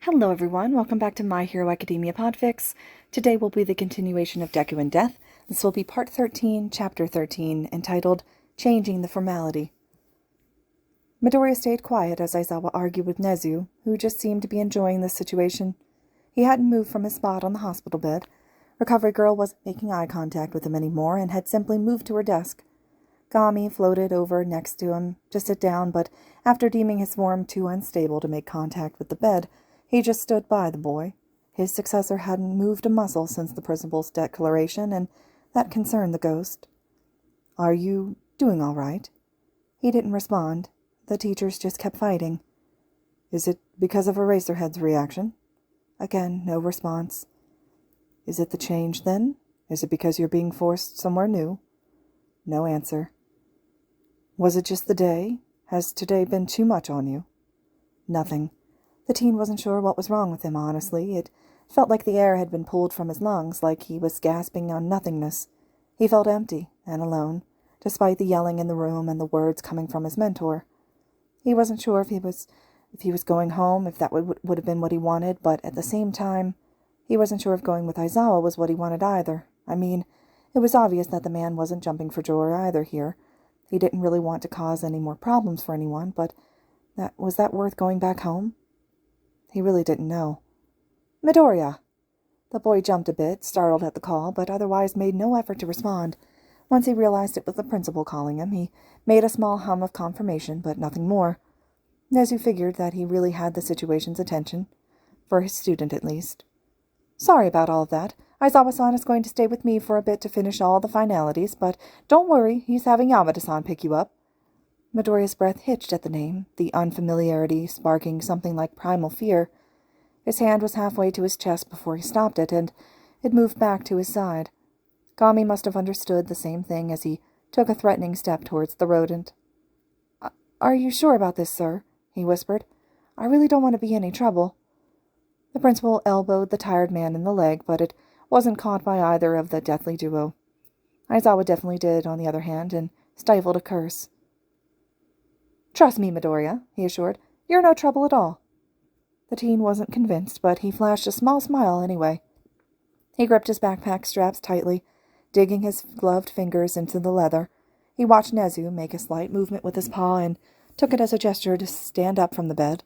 Hello everyone, welcome back to My Hero Academia Podfics. Today will be the continuation of Deku and Death. This will be Part 13, Chapter 13, entitled Changing the Formality. Midoriya stayed quiet as Aizawa argued with Nezu, who just seemed to be enjoying this situation. He hadn't moved from his spot on the hospital bed. Recovery Girl wasn't making eye contact with him anymore and had simply moved to her desk. Gami floated over next to him to sit down, but after deeming his form too unstable to make contact with the bed, he just stood by the boy. His successor hadn't moved a muscle since the principal's declaration, and that concerned the ghost. "Are you doing all right?" He didn't respond. The teachers just kept fighting. "Is it because of Eraserhead's reaction?" Again, no response. "Is it the change, then? Is it because you're being forced somewhere new?" No answer. "Was it just the day? Has today been too much on you?" Nothing. The teen wasn't sure what was wrong with him, honestly. It felt like the air had been pulled from his lungs, like he was gasping on nothingness. He felt empty and alone, despite the yelling in the room and the words coming from his mentor. He wasn't sure if he was going home, if that would have been what he wanted, but at the same time, he wasn't sure if going with Aizawa was what he wanted either. I mean, it was obvious that the man wasn't jumping for joy either here. He didn't really want to cause any more problems for anyone, but was that worth going back home? He really didn't know. "Midoriya!" The boy jumped a bit, startled at the call, but otherwise made no effort to respond. Once he realized it was the principal calling him, he made a small hum of confirmation, but nothing more. Nezu figured that he really had the situation's attention, for his student at least. "Sorry about all of that. Aizawa-san is going to stay with me for a bit to finish all the finalities, but don't worry, he's having Yamada-san pick you up." Midoriya's breath hitched at the name, the unfamiliarity sparking something like primal fear. His hand was halfway to his chest before he stopped it, and it moved back to his side. Gami must have understood the same thing as he took a threatening step towards the rodent. "Are you sure about this, sir?" he whispered. "I really don't want to be any trouble." The principal elbowed the tired man in the leg, but it wasn't caught by either of the deathly duo. Aizawa definitely did, on the other hand, and stifled a curse. "Trust me, Midoriya," he assured. "You're no trouble at all." The teen wasn't convinced, but he flashed a small smile anyway. He gripped his backpack straps tightly, digging his gloved fingers into the leather. He watched Nezu make a slight movement with his paw and took it as a gesture to stand up from the bed.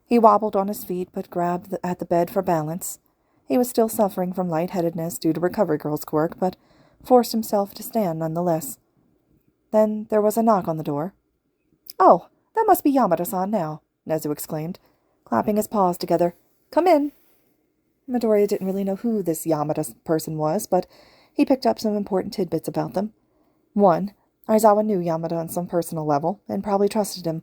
He wobbled on his feet, but grabbed at the bed for balance. He was still suffering from lightheadedness due to Recovery Girl's quirk, but forced himself to stand nonetheless. Then there was a knock on the door. "Oh, that must be Yamada-san now," Nezu exclaimed, clapping his paws together. "Come in." Midoriya didn't really know who this Yamada person was, but he picked up some important tidbits about them. 1. Aizawa knew Yamada on some personal level, and probably trusted him.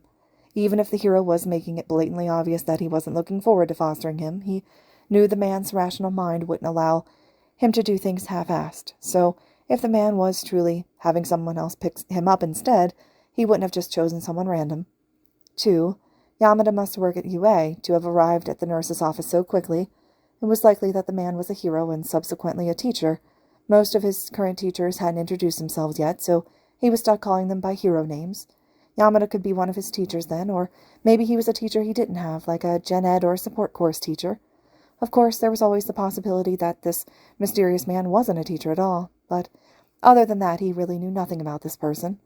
Even if the hero was making it blatantly obvious that he wasn't looking forward to fostering him, he knew the man's rational mind wouldn't allow him to do things half-assed. So, if the man was truly having someone else pick him up instead, he wouldn't have just chosen someone random. 2. Yamada must work at UA to have arrived at the nurse's office so quickly. It was likely that the man was a hero and subsequently a teacher. Most of his current teachers hadn't introduced themselves yet, so he was stuck calling them by hero names. Yamada could be one of his teachers then, or maybe he was a teacher he didn't have, like a gen ed or support course teacher. Of course, there was always the possibility that this mysterious man wasn't a teacher at all, but other than that, he really knew nothing about this person.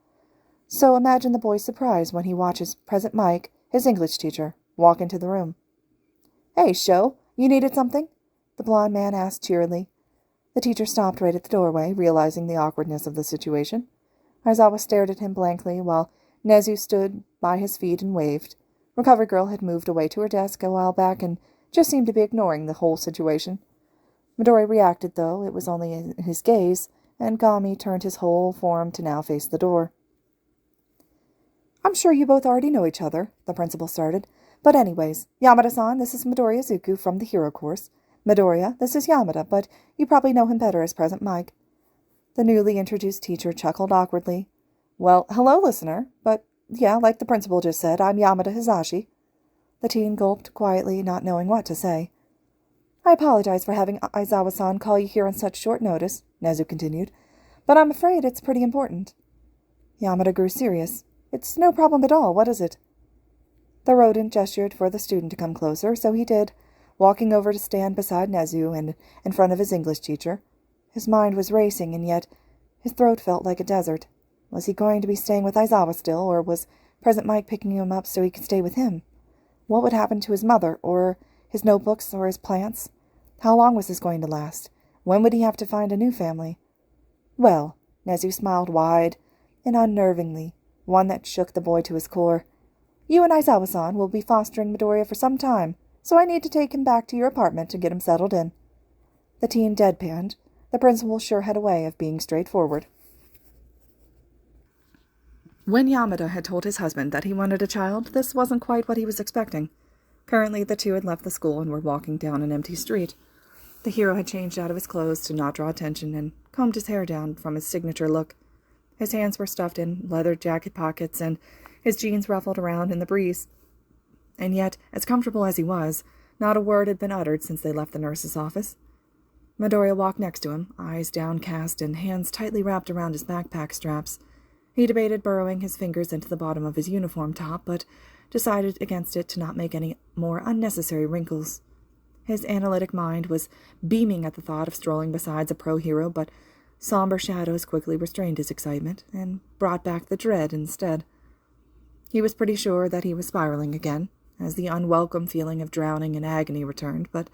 So imagine the boy's surprise when he watches Present Mike, his English teacher, walk into the room. "Hey, Sho, you needed something?" the blond man asked cheerily. The teacher stopped right at the doorway, realizing the awkwardness of the situation. Aizawa stared at him blankly, while Nezu stood by his feet and waved. Recovery Girl had moved away to her desk a while back and just seemed to be ignoring the whole situation. Midori reacted, though it was only in his gaze, and Gami turned his whole form to now face the door. "I'm sure you both already know each other," the principal started. "But anyways, Yamada-san, this is Midoriya Izuku from the Hero Course. Midoriya, this is Yamada, but you probably know him better as Present Mike." The newly introduced teacher chuckled awkwardly. "Well, hello, listener. But, yeah, like the principal just said, I'm Yamada Hisashi." The teen gulped quietly, not knowing what to say. "I apologize for having Aizawa-san call you here on such short notice," Nezu continued, "but I'm afraid it's pretty important." Yamada grew serious. "It's no problem at all. What is it?" The rodent gestured for the student to come closer, so he did, walking over to stand beside Nezu and in front of his English teacher. His mind was racing, and yet his throat felt like a desert. Was he going to be staying with Aizawa still, or was Present Mike picking him up so he could stay with him? What would happen to his mother, or his notebooks, or his plants? How long was this going to last? When would he have to find a new family? Well, Nezu smiled wide and unnervingly, one that shook the boy to his core. You and Aizawa-san will be fostering Midoriya for some time, so I need to take him back to your apartment to get him settled in. The teen deadpanned. The principal sure had a way of being straightforward. When Yamada had told his husband that he wanted a child, this wasn't quite what he was expecting. Currently, the two had left the school and were walking down an empty street. The hero had changed out of his clothes to not draw attention and combed his hair down from his signature look. His hands were stuffed in leather jacket pockets and his jeans ruffled around in the breeze. And yet, as comfortable as he was, not a word had been uttered since they left the nurse's office. Midoriya walked next to him, eyes downcast and hands tightly wrapped around his backpack straps. He debated burrowing his fingers into the bottom of his uniform top, but decided against it to not make any more unnecessary wrinkles. His analytic mind was beaming at the thought of strolling beside a pro-hero, but somber shadows quickly restrained his excitement and brought back the dread instead. He was pretty sure that he was spiraling again, as the unwelcome feeling of drowning and agony returned, but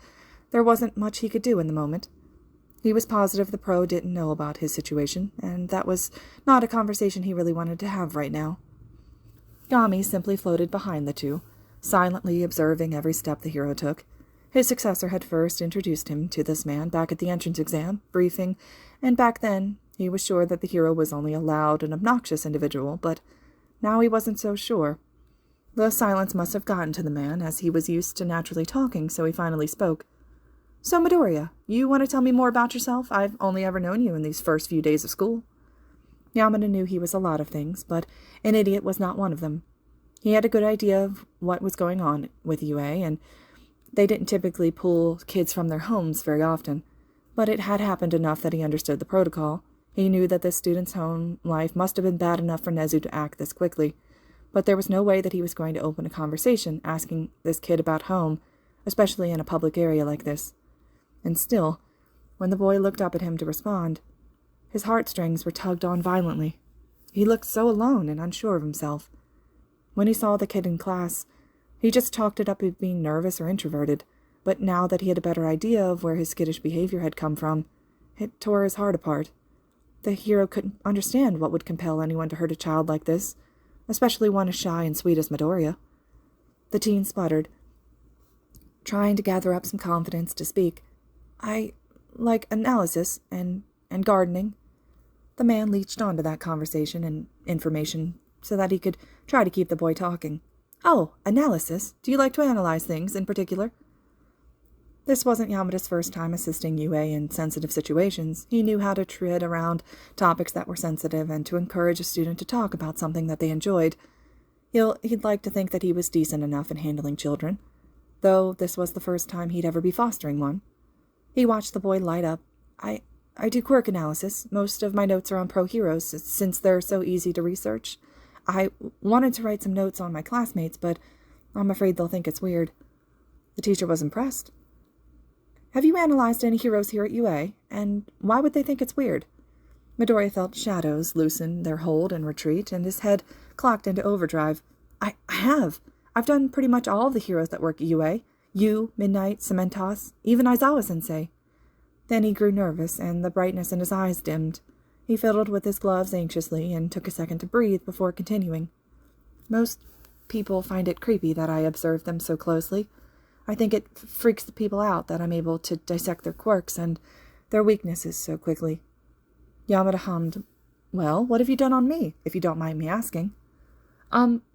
there wasn't much he could do in the moment. He was positive the pro didn't know about his situation, and that was not a conversation he really wanted to have right now. Gami simply floated behind the two, silently observing every step the hero took. His successor had first introduced him to this man back at the entrance exam, briefing, and back then he was sure that the hero was only a loud and obnoxious individual, but now he wasn't so sure. The silence must have gotten to the man, as he was used to naturally talking, so he finally spoke. So, Midoriya, you want to tell me more about yourself? I've only ever known you in these first few days of school. Yamada knew he was a lot of things, but an idiot was not one of them. He had a good idea of what was going on with UA, and they didn't typically pull kids from their homes very often, but it had happened enough that he understood the protocol. He knew that this student's home life must have been bad enough for Nezu to act this quickly, but there was no way that he was going to open a conversation asking this kid about home, especially in a public area like this. And still, when the boy looked up at him to respond, his heartstrings were tugged on violently. He looked so alone and unsure of himself. When he saw the kid in class, he just chalked it up as being nervous or introverted, but now that he had a better idea of where his skittish behavior had come from, it tore his heart apart. The hero couldn't understand what would compel anyone to hurt a child like this, especially one as shy and sweet as Midoriya. The teen sputtered, trying to gather up some confidence to speak. I like analysis and gardening. The man leached onto that conversation and information so that he could try to keep the boy talking. Oh, analysis? Do you like to analyze things in particular? This wasn't Yamada's first time assisting UA in sensitive situations. He knew how to tread around topics that were sensitive and to encourage a student to talk about something that they enjoyed. He'd like to think that he was decent enough in handling children, though this was the first time he'd ever be fostering one. He watched the boy light up. I do quirk analysis. Most of my notes are on pro-heroes, since they're so easy to research. I wanted to write some notes on my classmates, but I'm afraid they'll think it's weird. The teacher was impressed. Have you analyzed any heroes here at UA? And why would they think it's weird? Midoriya felt shadows loosen their hold and retreat, and his head clocked into overdrive. I have. I've done pretty much all of the heroes that work at UA. You, Midnight, Cementos, even Aizawa-sensei. Then he grew nervous, and the brightness in his eyes dimmed. He fiddled with his gloves anxiously and took a second to breathe before continuing. Most people find it creepy that I observe them so closely. I think it freaks the people out that I'm able to dissect their quirks and their weaknesses so quickly. Yamada hummed. Well, what have you done on me, if you don't mind me asking?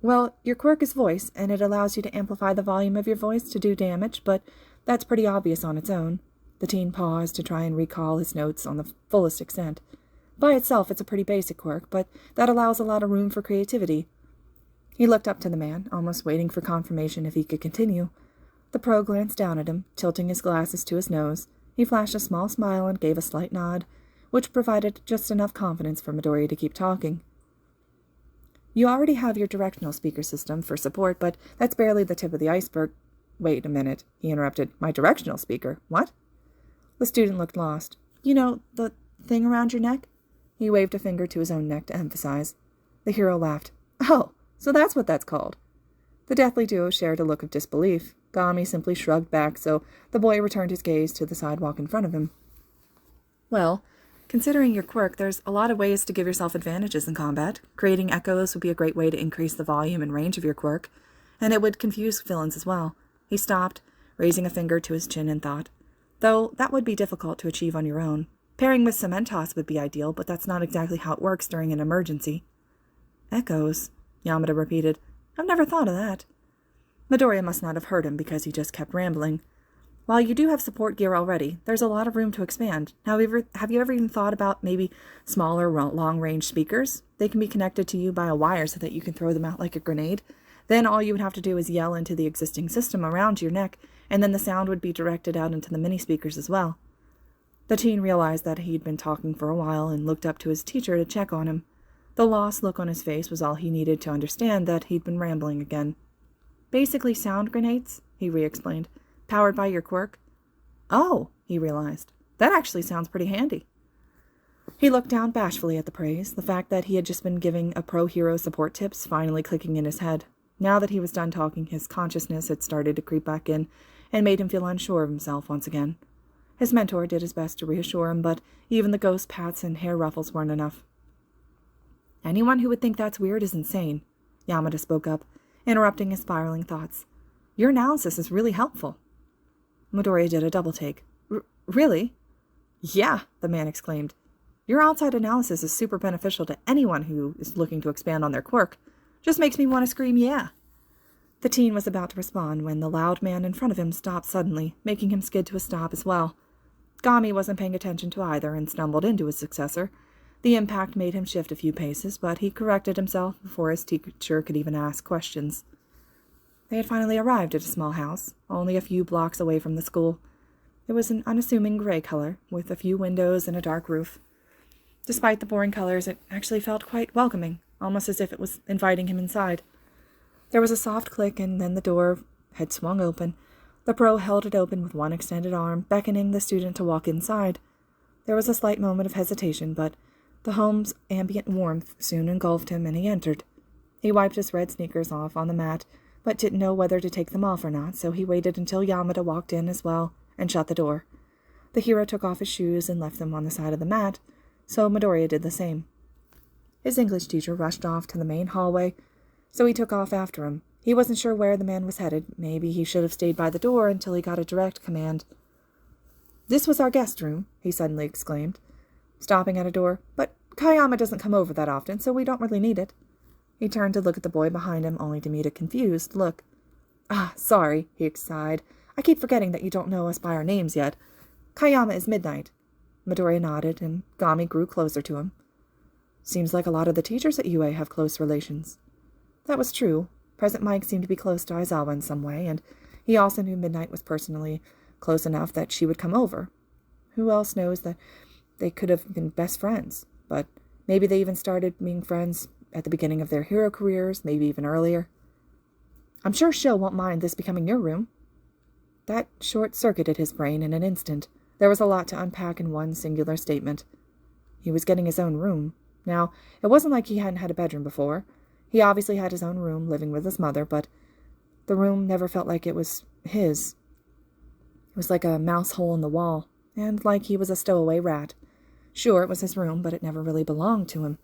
Well, your quirk is voice, and it allows you to amplify the volume of your voice to do damage, but that's pretty obvious on its own. The teen paused to try and recall his notes on the fullest extent. By itself, it's a pretty basic quirk, but that allows a lot of room for creativity. He looked up to the man, almost waiting for confirmation if he could continue. The pro glanced down at him, tilting his glasses to his nose. He flashed a small smile and gave a slight nod, which provided just enough confidence for Midoriya to keep talking. You already have your directional speaker system for support, but that's barely the tip of the iceberg. Wait a minute, he interrupted. My directional speaker? What? The student looked lost. You know, the thing around your neck? He waved a finger to his own neck to emphasize. The hero laughed. Oh, so that's what that's called. The deathly duo shared a look of disbelief. Gami simply shrugged back, so the boy returned his gaze to the sidewalk in front of him. Well, considering your quirk, there's a lot of ways to give yourself advantages in combat. Creating echoes would be a great way to increase the volume and range of your quirk, and it would confuse villains as well. He stopped, raising a finger to his chin in thought. Though that would be difficult to achieve on your own. Pairing with Cementos would be ideal, but that's not exactly how it works during an emergency. Echoes, Yamada repeated. I've never thought of that. Midoriya must not have heard him because he just kept rambling. While you do have support gear already, there's a lot of room to expand. However, have you ever even thought about maybe smaller, long-range speakers? They can be connected to you by a wire so that you can throw them out like a grenade. Then all you would have to do is yell into the existing system around your neck, and then the sound would be directed out into the mini-speakers as well. The teen realized that he'd been talking for a while and looked up to his teacher to check on him. The lost look on his face was all he needed to understand that he'd been rambling again. Basically sound grenades, he re-explained, powered by your quirk. Oh, he realized. That actually sounds pretty handy. He looked down bashfully at the praise, the fact that he had just been giving a pro-hero support tips finally clicking in his head. Now that he was done talking, his consciousness had started to creep back in and made him feel unsure of himself once again. His mentor did his best to reassure him, but even the ghost pats and hair ruffles weren't enough. Anyone who would think that's weird is insane, Yamada spoke up, interrupting his spiraling thoughts. Your analysis is really helpful. Midoriya did a double take. Really? Yeah, the man exclaimed. Your outside analysis is super beneficial to anyone who is looking to expand on their quirk. Just makes me want to scream, yeah. The teen was about to respond when the loud man in front of him stopped suddenly, making him skid to a stop as well. Gami wasn't paying attention to either and stumbled into his successor. The impact made him shift a few paces, but he corrected himself before his teacher could even ask questions. They had finally arrived at a small house, only a few blocks away from the school. It was an unassuming gray color, with a few windows and a dark roof. Despite the boring colors, it actually felt quite welcoming, almost as if it was inviting him inside. There was a soft click, and then the door had swung open. The pro held it open with one extended arm, beckoning the student to walk inside. There was a slight moment of hesitation, but the home's ambient warmth soon engulfed him, and he entered. He wiped his red sneakers off on the mat, but didn't know whether to take them off or not, so he waited until Yamada walked in as well and shut the door. The hero took off his shoes and left them on the side of the mat, so Midoriya did the same. His English teacher rushed off to the main hallway, so he took off after him. He wasn't sure where the man was headed. Maybe he should have stayed by the door until he got a direct command. This was our guest room, he suddenly exclaimed, stopping at a door. But Kayama doesn't come over that often, so we don't really need it. He turned to look at the boy behind him, only to meet a confused look. Ah, sorry, he sighed. I keep forgetting that you don't know us by our names yet. Kayama is Midnight. Midoriya nodded, and Gami grew closer to him. Seems like a lot of the teachers at UA have close relations. That was true. Present Mike seemed to be close to Aizawa in some way, and he also knew Midnight was personally close enough that she would come over. Who else knows that they could have been best friends? But maybe they even started being friends at the beginning of their hero careers, maybe even earlier. I'm sure Sho won't mind this becoming your room. That short-circuited his brain in an instant. There was a lot to unpack in one singular statement. He was getting his own room. Now, it wasn't like he hadn't had a bedroom before. He obviously had his own room, living with his mother, but the room never felt like it was his. It was like a mouse hole in the wall, and like he was a stowaway rat. Sure, it was his room, but it never really belonged to him.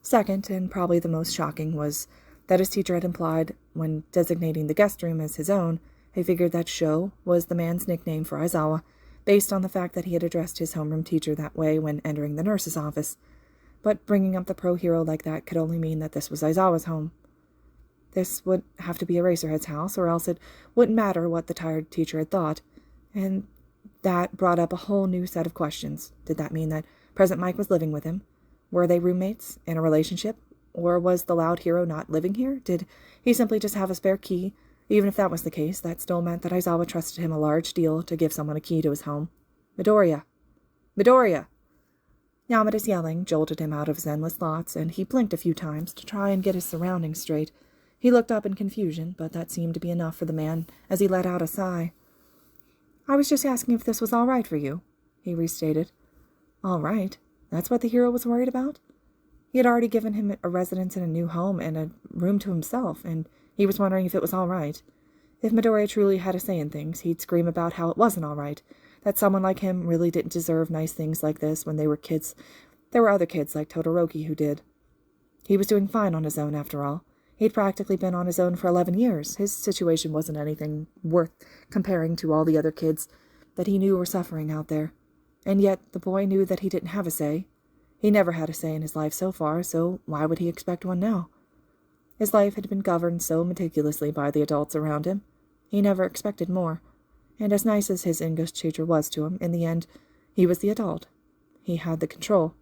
Second, and probably the most shocking, was that his teacher had implied, when designating the guest room as his own, he figured that Sho was the man's nickname for Aizawa, based on the fact that he had addressed his homeroom teacher that way when entering the nurse's office. But bringing up the pro-hero like that could only mean that this was Aizawa's home. This would have to be Eraserhead's house, or else it wouldn't matter what the tired teacher had thought. And that brought up a whole new set of questions. Did that mean that Present Mike was living with him? Were they roommates, in a relationship? Or was the loud hero not living here? Did he simply just have a spare key? Even if that was the case, that still meant that Aizawa trusted him a large deal to give someone a key to his home. Midoriya! Midoriya! Yamada's yelling jolted him out of his endless thoughts, and he blinked a few times to try and get his surroundings straight. He looked up in confusion, but that seemed to be enough for the man as he let out a sigh. "I was just asking if this was all right for you," he restated. All right? That's what the hero was worried about? He had already given him a residence in a new home and a room to himself, and he was wondering if it was all right. If Midoriya truly had a say in things, he'd scream about how it wasn't all right, that someone like him really didn't deserve nice things like this when they were kids. There were other kids like Todoroki who did. He was doing fine on his own, after all. He'd practically been on his own for 11 years. His situation wasn't anything worth comparing to all the other kids that he knew were suffering out there. And yet the boy knew that he didn't have a say. He never had a say in his life so far, so why would he expect one now? His life had been governed so meticulously by the adults around him. He never expected more. And as nice as his English teacher was to him, in the end, he was the adult. He had the control.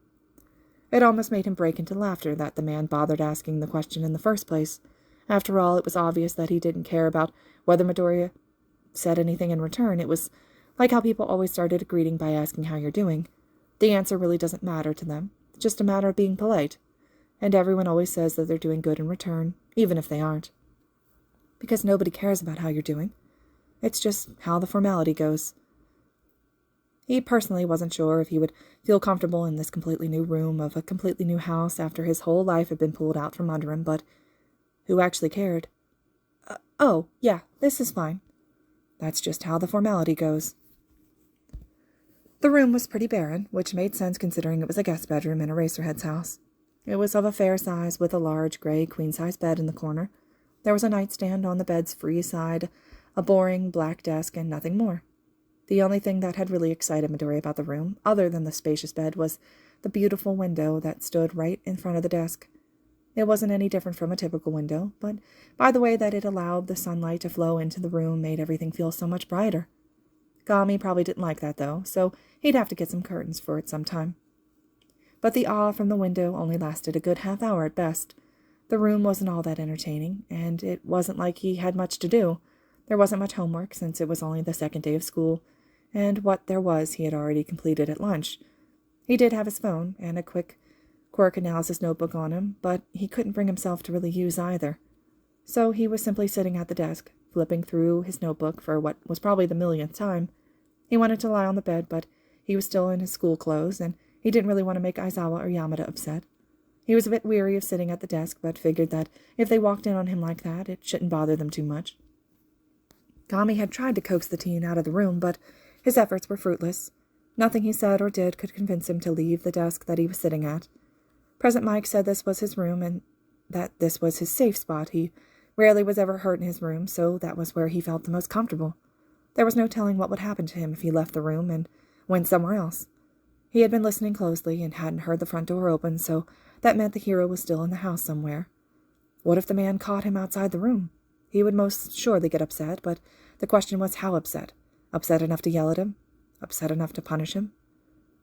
It almost made him break into laughter that the man bothered asking the question in the first place. After all, it was obvious that he didn't care about whether Midoriya said anything in return. It was like how people always started a greeting by asking how you're doing. The answer really doesn't matter to them. It's just a matter of being polite. And everyone always says that they're doing good in return, even if they aren't. Because nobody cares about how you're doing. It's just how the formality goes. He personally wasn't sure if he would feel comfortable in this completely new room of a completely new house after his whole life had been pulled out from under him, but who actually cared? Oh, yeah, this is fine. That's just how the formality goes. The room was pretty barren, which made sense considering it was a guest bedroom in Eraserhead's house. It was of a fair size, with a large gray queen-size bed in the corner. There was a nightstand on the bed's free side, a boring black desk, and nothing more. The only thing that had really excited Midoriya about the room, other than the spacious bed, was the beautiful window that stood right in front of the desk. It wasn't any different from a typical window, but by the way that it allowed the sunlight to flow into the room made everything feel so much brighter. Gami probably didn't like that, though, so he'd have to get some curtains for it sometime. But the awe from the window only lasted a good half hour at best. The room wasn't all that entertaining, and it wasn't like he had much to do. There wasn't much homework, since it was only the second day of school, and what there was he had already completed at lunch. He did have his phone, and a quick quirk analysis notebook on him, but he couldn't bring himself to really use either. So he was simply sitting at the desk, flipping through his notebook for what was probably the millionth time. He wanted to lie on the bed, but he was still in his school clothes, and he didn't really want to make Aizawa or Yamada upset. He was a bit weary of sitting at the desk, but figured that if they walked in on him like that, it shouldn't bother them too much. Gami had tried to coax the teen out of the room, but his efforts were fruitless. Nothing he said or did could convince him to leave the desk that he was sitting at. Present Mike said this was his room, and that this was his safe spot. He rarely was ever hurt in his room, so that was where he felt the most comfortable. There was no telling what would happen to him if he left the room and went somewhere else. He had been listening closely and hadn't heard the front door open, so that meant the hero was still in the house somewhere. What if the man caught him outside the room? He would most surely get upset, but the question was how upset. Upset enough to yell at him? Upset enough to punish him?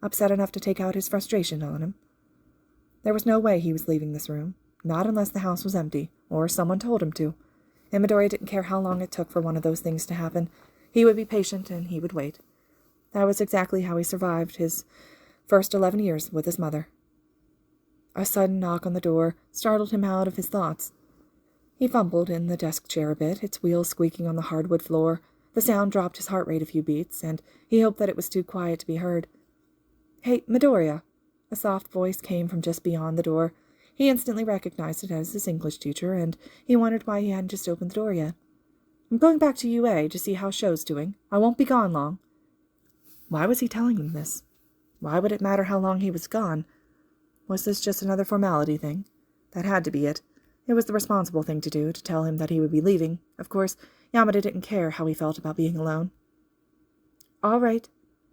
Upset enough to take out his frustration on him? There was no way he was leaving this room, not unless the house was empty, or someone told him to. And Midoriya didn't care how long it took for one of those things to happen. He would be patient, and he would wait. That was exactly how he survived his first 11 years with his mother. A sudden knock on the door startled him out of his thoughts. He fumbled in the desk chair a bit, its wheels squeaking on the hardwood floor. The sound dropped his heart rate a few beats, and he hoped that it was too quiet to be heard. "Hey, Midoriya!" A soft voice came from just beyond the door. He instantly recognized it as his English teacher, and he wondered why he hadn't just opened the door yet. "I'm going back to UA to see how show's doing. I won't be gone long." Why was he telling him this? Why would it matter how long he was gone? Was this just another formality thing? That had to be it. It was the responsible thing to do, to tell him that he would be leaving. Of course, Yamada didn't care how he felt about being alone. "All right,"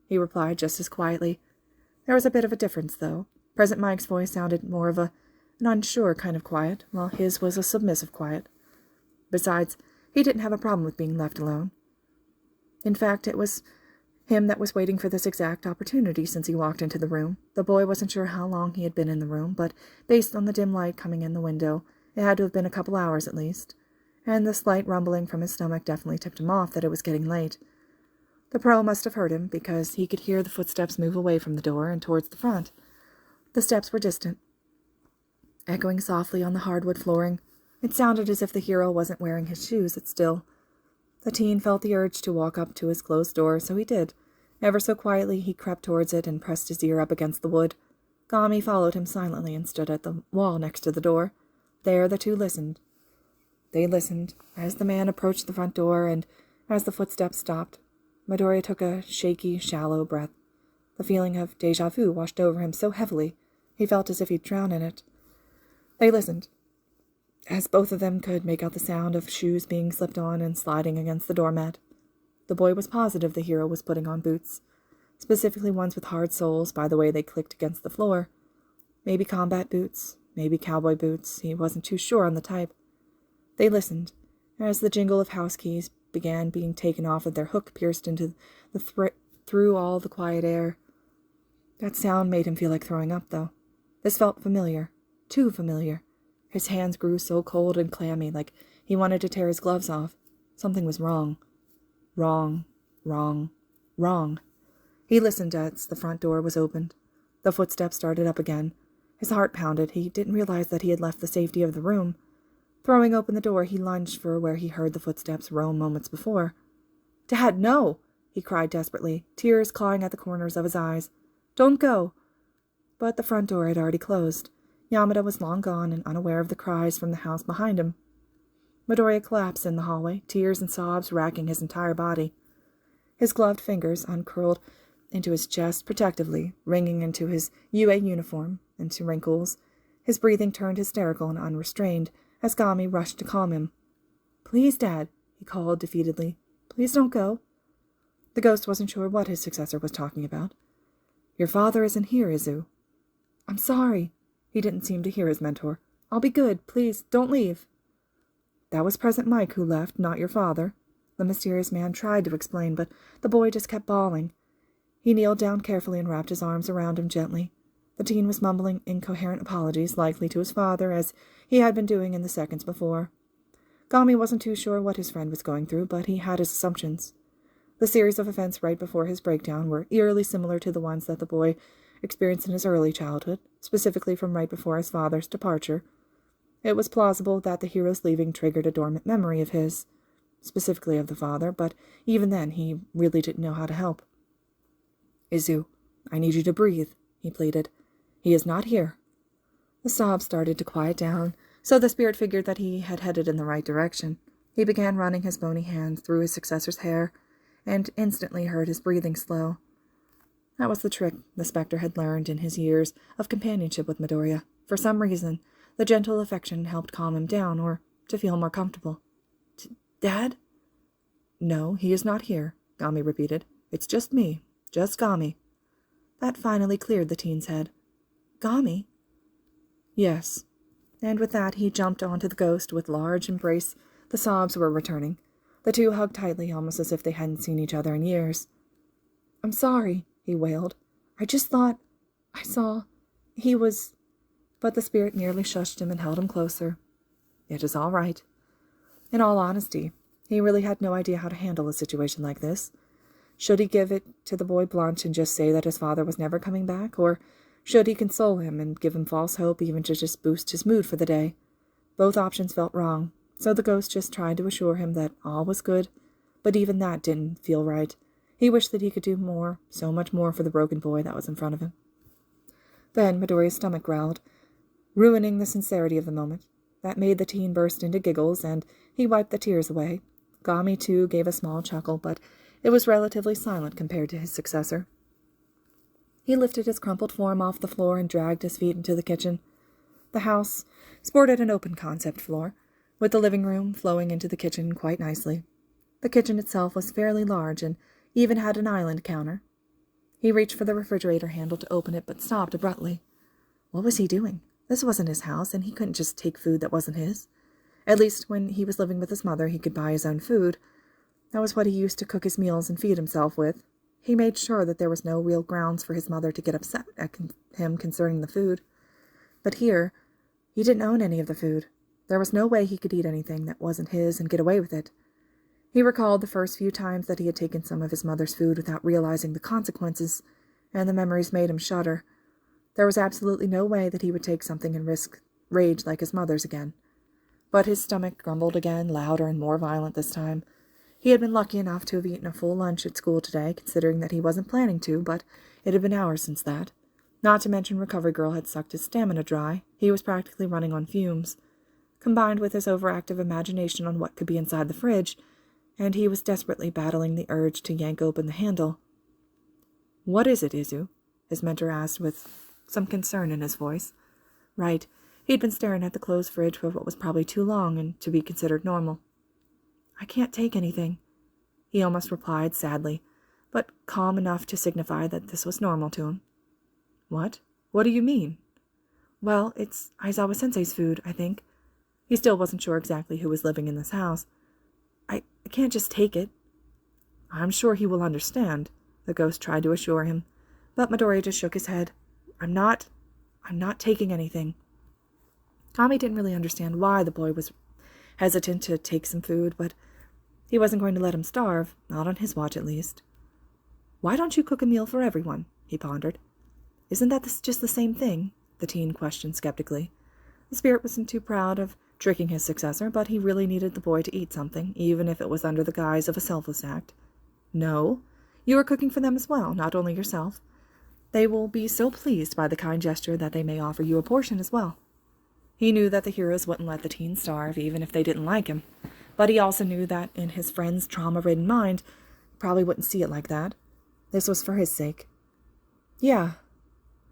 he replied just as quietly. There was a bit of a difference, though. Present Mike's voice sounded more of an unsure kind of quiet, while his was a submissive quiet. Besides, he didn't have a problem with being left alone. In fact, it was him that was waiting for this exact opportunity since he walked into the room. The boy wasn't sure how long he had been in the room, but based on the dim light coming in the window, it had to have been a couple hours at least, and the slight rumbling from his stomach definitely tipped him off that it was getting late. The pro must have heard him, because he could hear the footsteps move away from the door and towards the front. The steps were distant, echoing softly on the hardwood flooring. It sounded as if the hero wasn't wearing his shoes still. The teen felt the urge to walk up to his closed door, so he did. Ever so quietly, he crept towards it and pressed his ear up against the wood. Gami followed him silently and stood at the wall next to the door. There the two listened. They listened as the man approached the front door and as the footsteps stopped. Midoriya took a shaky, shallow breath. The feeling of déjà vu washed over him so heavily, he felt as if he'd drown in it. They listened, as both of them could make out the sound of shoes being slipped on and sliding against the doormat. The boy was positive the hero was putting on boots, specifically ones with hard soles by the way they clicked against the floor. Maybe combat boots, maybe cowboy boots, he wasn't too sure on the type. They listened, as the jingle of house keys began being taken off of their hook pierced into through all the quiet air. That sound made him feel like throwing up, though. This felt familiar, too familiar. His hands grew so cold and clammy, like he wanted to tear his gloves off. Something was wrong. Wrong, wrong, wrong. He listened as the front door was opened. The footsteps started up again. His heart pounded. He didn't realize that he had left the safety of the room. Throwing open the door, he lunged for where he heard the footsteps roam moments before. "Dad, no!" he cried desperately, tears clawing at the corners of his eyes. "Don't go!" But the front door had already closed. Yamada was long gone and unaware of the cries from the house behind him. Midoriya collapsed in the hallway, tears and sobs racking his entire body. His gloved fingers uncurled into his chest protectively, wringing into his UA uniform, into wrinkles. His breathing turned hysterical and unrestrained as Gami rushed to calm him. "Please, Dad," he called defeatedly. "Please don't go." The ghost wasn't sure what his successor was talking about. "Your father isn't here, Izu." "I'm sorry." He didn't seem to hear his mentor. "I'll be good. Please, don't leave." "That was Present Mike who left, not your father." The mysterious man tried to explain, but the boy just kept bawling. He kneeled down carefully and wrapped his arms around him gently. The teen was mumbling incoherent apologies, likely to his father, as he had been doing in the seconds before. Gami wasn't too sure what his friend was going through, but he had his assumptions. The series of events right before his breakdown were eerily similar to the ones that the boy experienced in his early childhood, specifically from right before his father's departure. It was plausible that the hero's leaving triggered a dormant memory of his, specifically of the father, but even then he really didn't know how to help. "Izu, I need you to breathe," he pleaded. "He is not here." The sobs started to quiet down, so the spirit figured that he had headed in the right direction. He began running his bony hand through his successor's hair, and instantly heard his breathing slow. That was the trick the spectre had learned in his years of companionship with Midoriya. For some reason, the gentle affection helped calm him down, or to feel more comfortable. "Dad?" "No, he is not here," Gami repeated. "It's just me. Just Gami." That finally cleared the teen's head. "Gami?" "Yes." And with that, he jumped onto the ghost with large embrace. The sobs were returning. The two hugged tightly, almost as if they hadn't seen each other in years. "I'm sorry," he wailed. "I just thought I saw he was—" But the spirit merely shushed him and held him closer. "It is all right." In all honesty, he really had no idea how to handle a situation like this. Should he give it to the boy blunt and just say that his father was never coming back, or should he console him and give him false hope even to just boost his mood for the day? Both options felt wrong, so the ghost just tried to assure him that all was good, but even that didn't feel right. He wished that he could do more, so much more for the broken boy that was in front of him. Then Midoriya's stomach growled, ruining the sincerity of the moment. That made the teen burst into giggles, and he wiped the tears away. Gami, too, gave a small chuckle, but it was relatively silent compared to his successor. He lifted his crumpled form off the floor and dragged his feet into the kitchen. The house sported an open-concept floor, with the living room flowing into the kitchen quite nicely. The kitchen itself was fairly large and even had an island counter. He reached for the refrigerator handle to open it, but stopped abruptly. What was he doing? This wasn't his house, and he couldn't just take food that wasn't his. At least when he was living with his mother, he could buy his own food. That was what he used to cook his meals and feed himself with. He made sure that there was no real grounds for his mother to get upset at him concerning the food. But here, he didn't own any of the food. There was no way he could eat anything that wasn't his and get away with it. He recalled the first few times that he had taken some of his mother's food without realizing the consequences, and the memories made him shudder. There was absolutely no way that he would take something and risk rage like his mother's again. But his stomach grumbled again, louder and more violent this time. He had been lucky enough to have eaten a full lunch at school today, considering that he wasn't planning to, but it had been hours since that. Not to mention Recovery Girl had sucked his stamina dry. He was practically running on fumes. Combined with his overactive imagination on what could be inside the fridge, and he was desperately battling the urge to yank open the handle. "What is it, Izu?" his mentor asked with some concern in his voice. Right. He'd been staring at the closed fridge for what was probably too long and to be considered normal. "I can't take anything," he almost replied sadly, but calm enough to signify that this was normal to him. "What? What do you mean?" "Well, it's Aizawa-sensei's food, I think." He still wasn't sure exactly who was living in this house. I can't just take it." "I'm sure he will understand," the ghost tried to assure him, but Midoriya just shook his head. I'm not taking anything." Gami didn't really understand why the boy was hesitant to take some food, but he wasn't going to let him starve, not on his watch at least. "Why don't you cook a meal for everyone?" he pondered. "Isn't that just the same thing?" the teen questioned skeptically. The spirit wasn't too proud of tricking his successor, but he really needed the boy to eat something, even if it was under the guise of a selfless act. "No, you are cooking for them as well, not only yourself. They will be so pleased by the kind gesture that they may offer you a portion as well." He knew that the heroes wouldn't let the teen starve, even if they didn't like him, but he also knew that in his friend's trauma-ridden mind, he probably wouldn't see it like that. This was for his sake. "Yeah,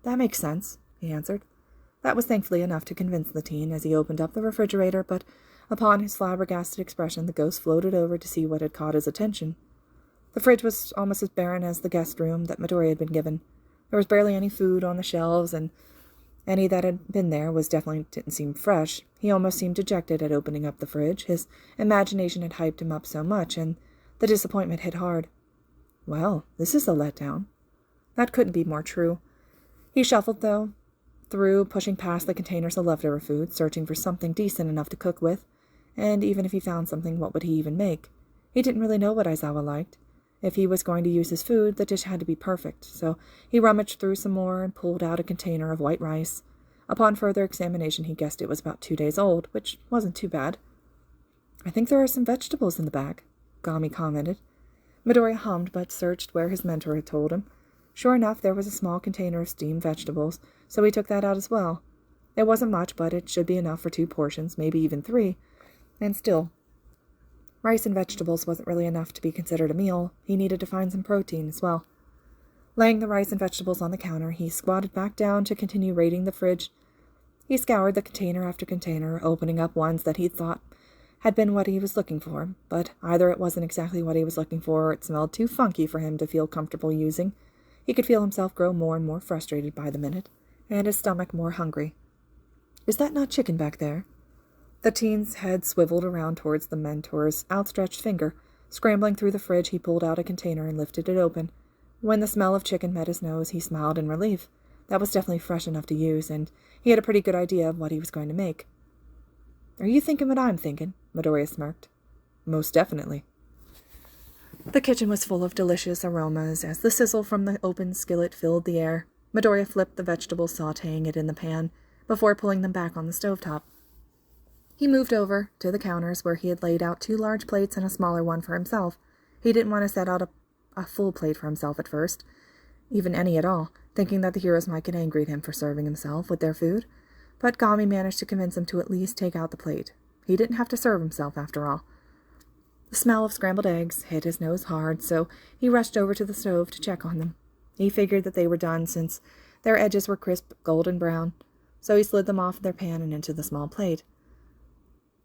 that makes sense," he answered. That was thankfully enough to convince the teen as he opened up the refrigerator, but upon his flabbergasted expression, the ghost floated over to see what had caught his attention. The fridge was almost as barren as the guest room that Midoriya had been given. There was barely any food on the shelves, and any that had been there didn't seem fresh. He almost seemed dejected at opening up the fridge. His imagination had hyped him up so much, and the disappointment hit hard. Well, this is a letdown. That couldn't be more true. He shuffled, through, pushing past the containers of leftover food, searching for something decent enough to cook with, and even if he found something, what would he even make? He didn't really know what Aizawa liked. If he was going to use his food, the dish had to be perfect, so he rummaged through some more and pulled out a container of white rice. Upon further examination, he guessed it was about 2 days old, which wasn't too bad. "I think there are some vegetables in the bag," Gami commented. Midoriya hummed, but searched where his mentor had told him. Sure enough, there was a small container of steamed vegetables, so he took that out as well. It wasn't much, but it should be enough for 2 portions, maybe even 3. And still, rice and vegetables wasn't really enough to be considered a meal. He needed to find some protein as well. Laying the rice and vegetables on the counter, he squatted back down to continue raiding the fridge. He scoured the container after container, opening up ones that he thought had been what he was looking for, but either it wasn't exactly what he was looking for or it smelled too funky for him to feel comfortable using. He could feel himself grow more and more frustrated by the minute, and his stomach more hungry. "Is that not chicken back there?" The teen's head swiveled around towards the mentor's outstretched finger. Scrambling through the fridge, he pulled out a container and lifted it open. When the smell of chicken met his nose, he smiled in relief. That was definitely fresh enough to use, and he had a pretty good idea of what he was going to make. "Are you thinking what I'm thinking?" Midoriya smirked. "Most definitely." The kitchen was full of delicious aromas as the sizzle from the open skillet filled the air. Midoriya flipped the vegetables, sautéing it in the pan, before pulling them back on the stovetop. He moved over to the counters where he had laid out 2 large plates and a smaller one for himself. He didn't want to set out a full plate for himself at first, even any at all, thinking that the heroes might get angry at him for serving himself with their food. But Gami managed to convince him to at least take out the plate. He didn't have to serve himself, after all. The smell of scrambled eggs hit his nose hard, so he rushed over to the stove to check on them. He figured that they were done since their edges were crisp golden brown, so he slid them off their pan and into the small plate.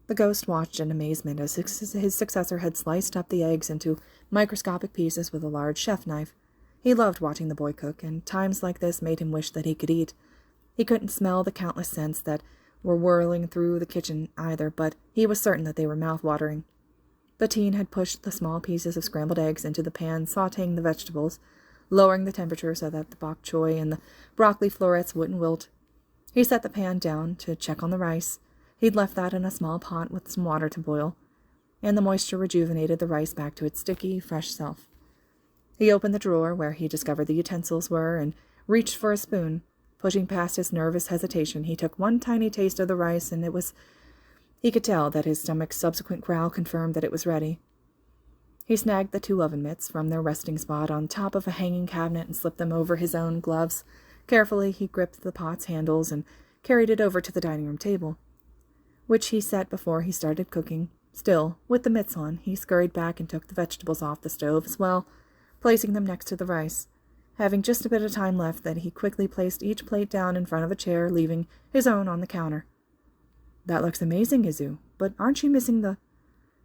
The ghost watched in amazement as his successor had sliced up the eggs into microscopic pieces with a large chef knife. He loved watching the boy cook, and times like this made him wish that he could eat. He couldn't smell the countless scents that were whirling through the kitchen either, but he was certain that they were mouth-watering. The teen had pushed the small pieces of scrambled eggs into the pan, sautéing the vegetables, lowering the temperature so that the bok choy and the broccoli florets wouldn't wilt. He set the pan down to check on the rice. He'd left that in a small pot with some water to boil, and the moisture rejuvenated the rice back to its sticky, fresh self. He opened the drawer where he discovered the utensils were and reached for a spoon. Pushing past his nervous hesitation, he took one tiny taste of the rice, and He could tell that his stomach's subsequent growl confirmed that it was ready. He snagged the 2 oven mitts from their resting spot on top of a hanging cabinet and slipped them over his own gloves. Carefully, he gripped the pot's handles and carried it over to the dining room table, which he set before he started cooking. Still, with the mitts on, he scurried back and took the vegetables off the stove as well, placing them next to the rice. Having just a bit of time left, that he quickly placed each plate down in front of a chair, leaving his own on the counter. "That looks amazing, Izu, but aren't you missing the—"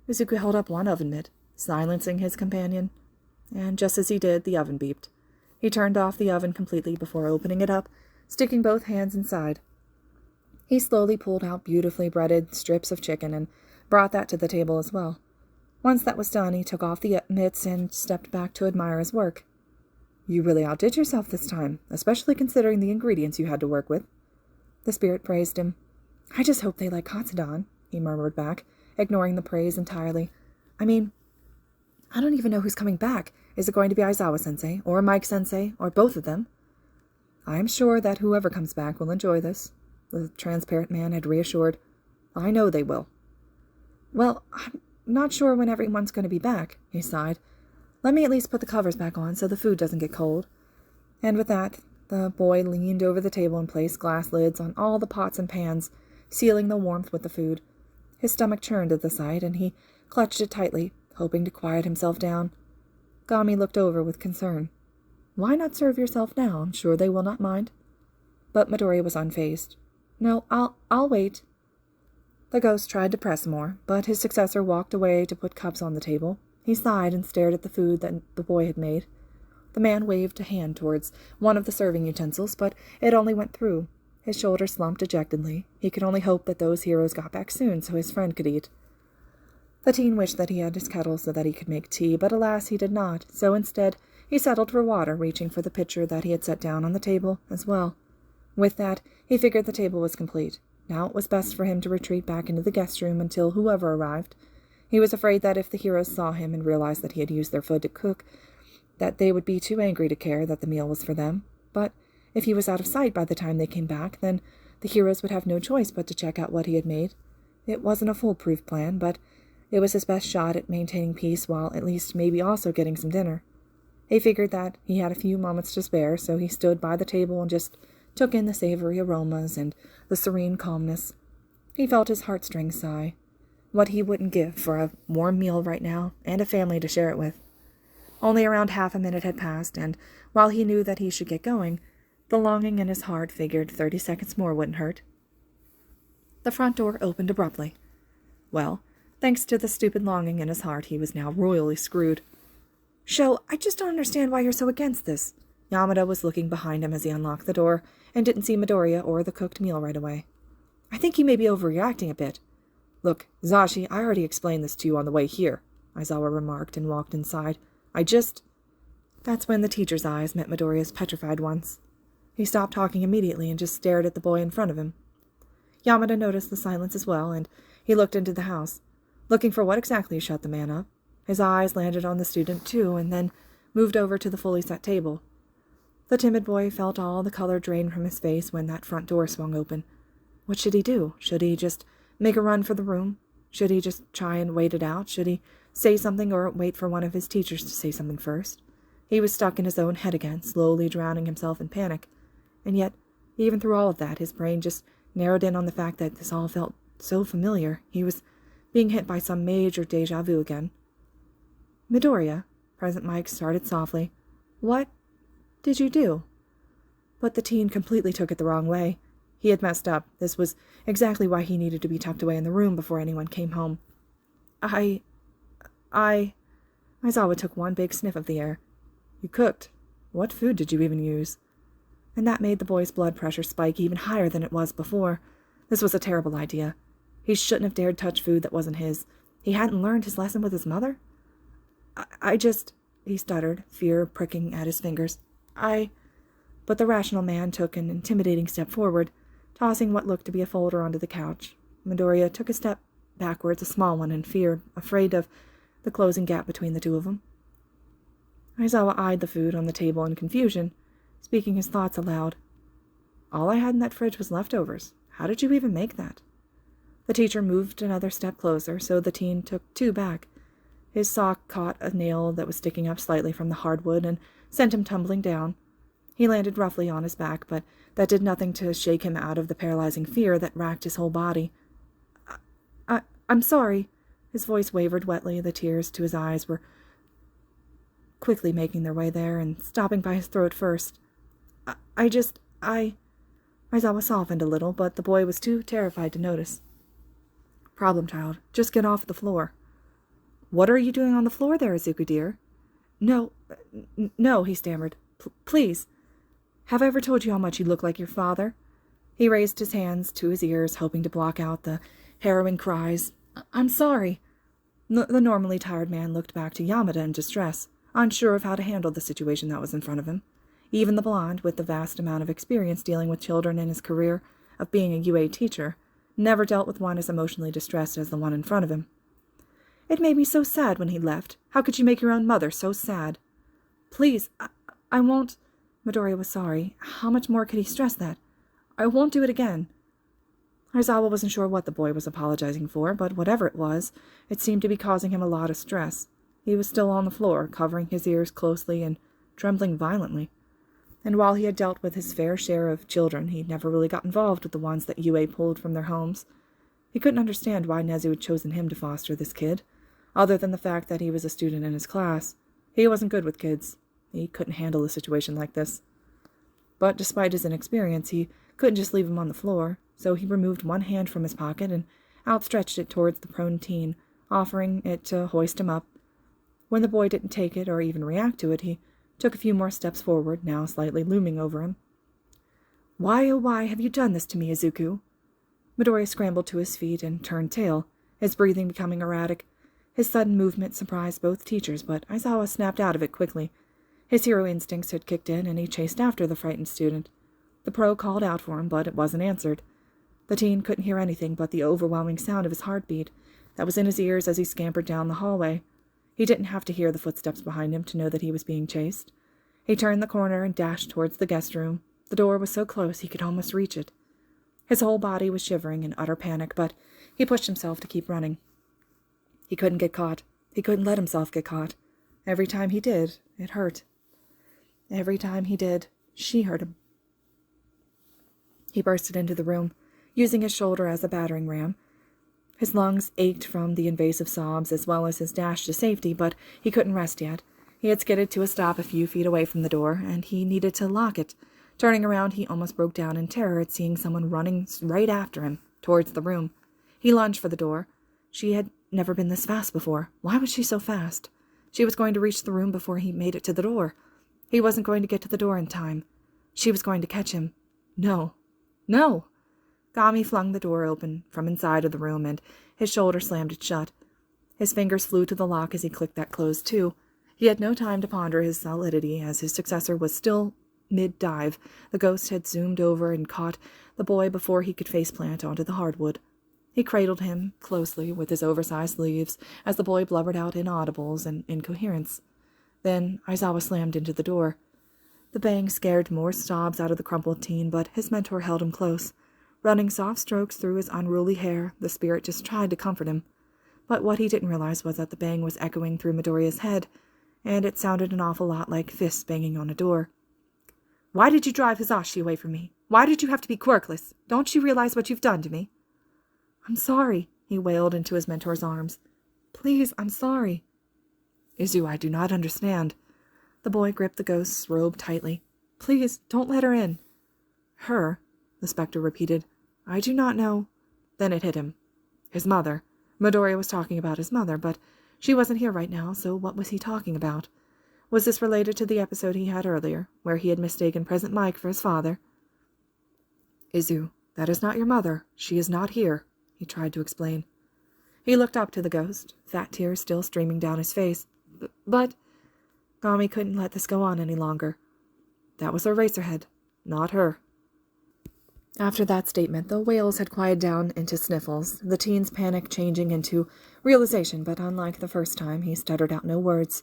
Izuku held up one oven mitt, silencing his companion, and just as he did, the oven beeped. He turned off the oven completely before opening it up, sticking both hands inside. He slowly pulled out beautifully breaded strips of chicken and brought that to the table as well. Once that was done, he took off the mitts and stepped back to admire his work. "You really outdid yourself this time, especially considering the ingredients you had to work with." The spirit praised him. "I just hope they like Katsudon," he murmured back, ignoring the praise entirely. "I mean, I don't even know who's coming back. Is it going to be Aizawa-sensei, or Mike-sensei, or both of them?" "I am sure that whoever comes back will enjoy this," the transparent man had reassured. "I know they will." "Well, I'm not sure when everyone's going to be back," he sighed. "Let me at least put the covers back on so the food doesn't get cold." And with that, the boy leaned over the table and placed glass lids on all the pots and pans, sealing the warmth with the food. His stomach churned at the sight, and he clutched it tightly, hoping to quiet himself down. Gami looked over with concern. "Why not serve yourself now? I'm sure they will not mind." But Midoriya was unfazed. "No, I'll wait." The ghost tried to press more, but his successor walked away to put cups on the table. He sighed and stared at the food that the boy had made. The man waved a hand towards one of the serving utensils, but it only went through. His shoulders slumped dejectedly. He could only hope that those heroes got back soon so his friend could eat. The teen wished that he had his kettle so that he could make tea, but alas, he did not, so instead he settled for water, reaching for the pitcher that he had set down on the table as well. With that, he figured the table was complete. Now it was best for him to retreat back into the guest room until whoever arrived. He was afraid that if the heroes saw him and realized that he had used their food to cook, that they would be too angry to care that the meal was for them. But if he was out of sight by the time they came back, then the heroes would have no choice but to check out what he had made. It wasn't a foolproof plan, but it was his best shot at maintaining peace while at least maybe also getting some dinner. He figured that he had a few moments to spare, so he stood by the table and just took in the savory aromas and the serene calmness. He felt his heartstrings sigh. What he wouldn't give for a warm meal right now, and a family to share it with. Only around half a minute had passed, and while he knew that he should get going, the longing in his heart figured 30 seconds more wouldn't hurt. The front door opened abruptly. Well, thanks to the stupid longing in his heart, he was now royally screwed. "Sho, I just don't understand why you're so against this." Yamada was looking behind him as he unlocked the door, and didn't see Midoriya or the cooked meal right away. "I think you may be overreacting a bit." "Look, Zashi, I already explained this to you on the way here," Aizawa remarked and walked inside. That's when the teacher's eyes met Midoriya's petrified ones. He stopped talking immediately and just stared at the boy in front of him. Yamada noticed the silence as well, and he looked into the house, looking for what exactly shut the man up. His eyes landed on the student, too, and then moved over to the fully set table. The timid boy felt all the color drain from his face when that front door swung open. What should he do? Should he just make a run for the room? Should he just try and wait it out? Should he say something or wait for one of his teachers to say something first? He was stuck in his own head again, slowly drowning himself in panic. And yet, even through all of that, his brain just narrowed in on the fact that this all felt so familiar. He was being hit by some major déjà vu again. "Midoriya," Present Mike started softly. "What did you do?" But the teen completely took it the wrong way. He had messed up. This was exactly why he needed to be tucked away in the room before anyone came home. Aizawa took one big sniff of the air. "You cooked. What food did you even use?" And that made the boy's blood pressure spike even higher than it was before. This was a terrible idea. He shouldn't have dared touch food that wasn't his. He hadn't learned his lesson with his mother? He stuttered, fear pricking at his fingers. But the rational man took an intimidating step forward, tossing what looked to be a folder onto the couch. Midoriya took a step backwards, a small one, in fear, afraid of the closing gap between the two of them. Aizawa eyed the food on the table in confusion, speaking his thoughts aloud. "All I had in that fridge was leftovers. How did you even make that?" The teacher moved another step closer, so the teen took 2 back. His sock caught a nail that was sticking up slightly from the hardwood and sent him tumbling down. He landed roughly on his back, but that did nothing to shake him out of the paralyzing fear that racked his whole body. I'm sorry." His voice wavered wetly. The tears to his eyes were quickly making their way there and stopping by his throat first. Aizawa softened a little, but the boy was too terrified to notice. "Problem child. Just get off the floor." "What are you doing on the floor there, Izuku dear?" No, he stammered. Please. Have I ever told you how much you look like your father?" He raised his hands to his ears, hoping to block out the harrowing cries. "I'm sorry." The normally tired man looked back to Yamada in distress, unsure of how to handle the situation that was in front of him. Even the blonde, with the vast amount of experience dealing with children in his career of being a UA teacher, never dealt with one as emotionally distressed as the one in front of him. "It made me so sad when he left. How could you make your own mother so sad?" "Please, I won't." Midoriya was sorry. How much more could he stress that? "I won't do it again." Aizawa wasn't sure what the boy was apologizing for, but whatever it was, it seemed to be causing him a lot of stress. He was still on the floor, covering his ears closely and trembling violently. And while he had dealt with his fair share of children, he never really got involved with the ones that UA pulled from their homes. He couldn't understand why Nezu had chosen him to foster this kid, other than the fact that he was a student in his class. He wasn't good with kids. He couldn't handle a situation like this. But despite his inexperience, he couldn't just leave him on the floor, so he removed one hand from his pocket and outstretched it towards the prone teen, offering it to hoist him up. When the boy didn't take it or even react to it, he took a few more steps forward, now slightly looming over him. "Why, oh why, have you done this to me, Izuku?" Midoriya scrambled to his feet and turned tail, his breathing becoming erratic. His sudden movement surprised both teachers, but Aizawa snapped out of it quickly. His hero instincts had kicked in, and he chased after the frightened student. The pro called out for him, but it wasn't answered. The teen couldn't hear anything but the overwhelming sound of his heartbeat that was in his ears as he scampered down the hallway. He didn't have to hear the footsteps behind him to know that he was being chased. He turned the corner and dashed towards the guest room. The door was so close he could almost reach it. His whole body was shivering in utter panic, but he pushed himself to keep running. He couldn't get caught. He couldn't let himself get caught. Every time he did, it hurt. Every time he did, she hurt him. He bursted into the room, using his shoulder as a battering ram. His lungs ached from the invasive sobs as well as his dash to safety, but he couldn't rest yet. He had skidded to a stop a few feet away from the door, and he needed to lock it. Turning around, he almost broke down in terror at seeing someone running right after him, towards the room. He lunged for the door. She had never been this fast before. Why was she so fast? She was going to reach the room before he made it to the door. He wasn't going to get to the door in time. She was going to catch him. No. No! Gami flung the door open from inside of the room, and his shoulder slammed it shut. His fingers flew to the lock as he clicked that closed too. He had no time to ponder his solidity, as his successor was still mid-dive. The ghost had zoomed over and caught the boy before he could faceplant onto the hardwood. He cradled him closely with his oversized sleeves as the boy blubbered out inaudibles and incoherence. Then Aizawa slammed into the door. The bang scared more sobs out of the crumpled teen, but his mentor held him close. Running soft strokes through his unruly hair, the spirit just tried to comfort him. But what he didn't realize was that the bang was echoing through Midoriya's head, and it sounded an awful lot like fists banging on a door. "Why did you drive Hizashi away from me? Why did you have to be quirkless? Don't you realize what you've done to me?" "I'm sorry," he wailed into his mentor's arms. "Please, I'm sorry." "Izu, I do not understand." The boy gripped the ghost's robe tightly. "Please, don't let her in." "Her?" the specter repeated. "I do not know." Then it hit him. His mother. Midoriya was talking about his mother, but she wasn't here right now, so what was he talking about? Was this related to the episode he had earlier, where he had mistaken Present Mike for his father? "Izu, that is not your mother. She is not here," he tried to explain. He looked up to the ghost, fat tears still streaming down his face. But Gami couldn't let this go on any longer. That was Eraserhead, not her. After that statement, the wails had quieted down into sniffles, the teen's panic changing into realization, but unlike the first time, he stuttered out no words.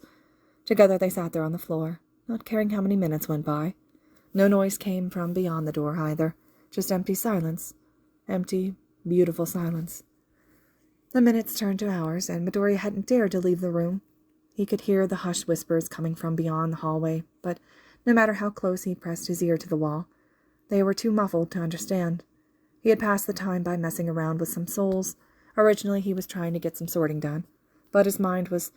Together they sat there on the floor, not caring how many minutes went by. No noise came from beyond the door either, just empty silence. Empty, beautiful silence. The minutes turned to hours, and Midori hadn't dared to leave the room. He could hear the hushed whispers coming from beyond the hallway, but no matter how close he pressed his ear to the wall, they were too muffled to understand. He had passed the time by messing around with some souls. Originally, he was trying to get some sorting done, but his mind was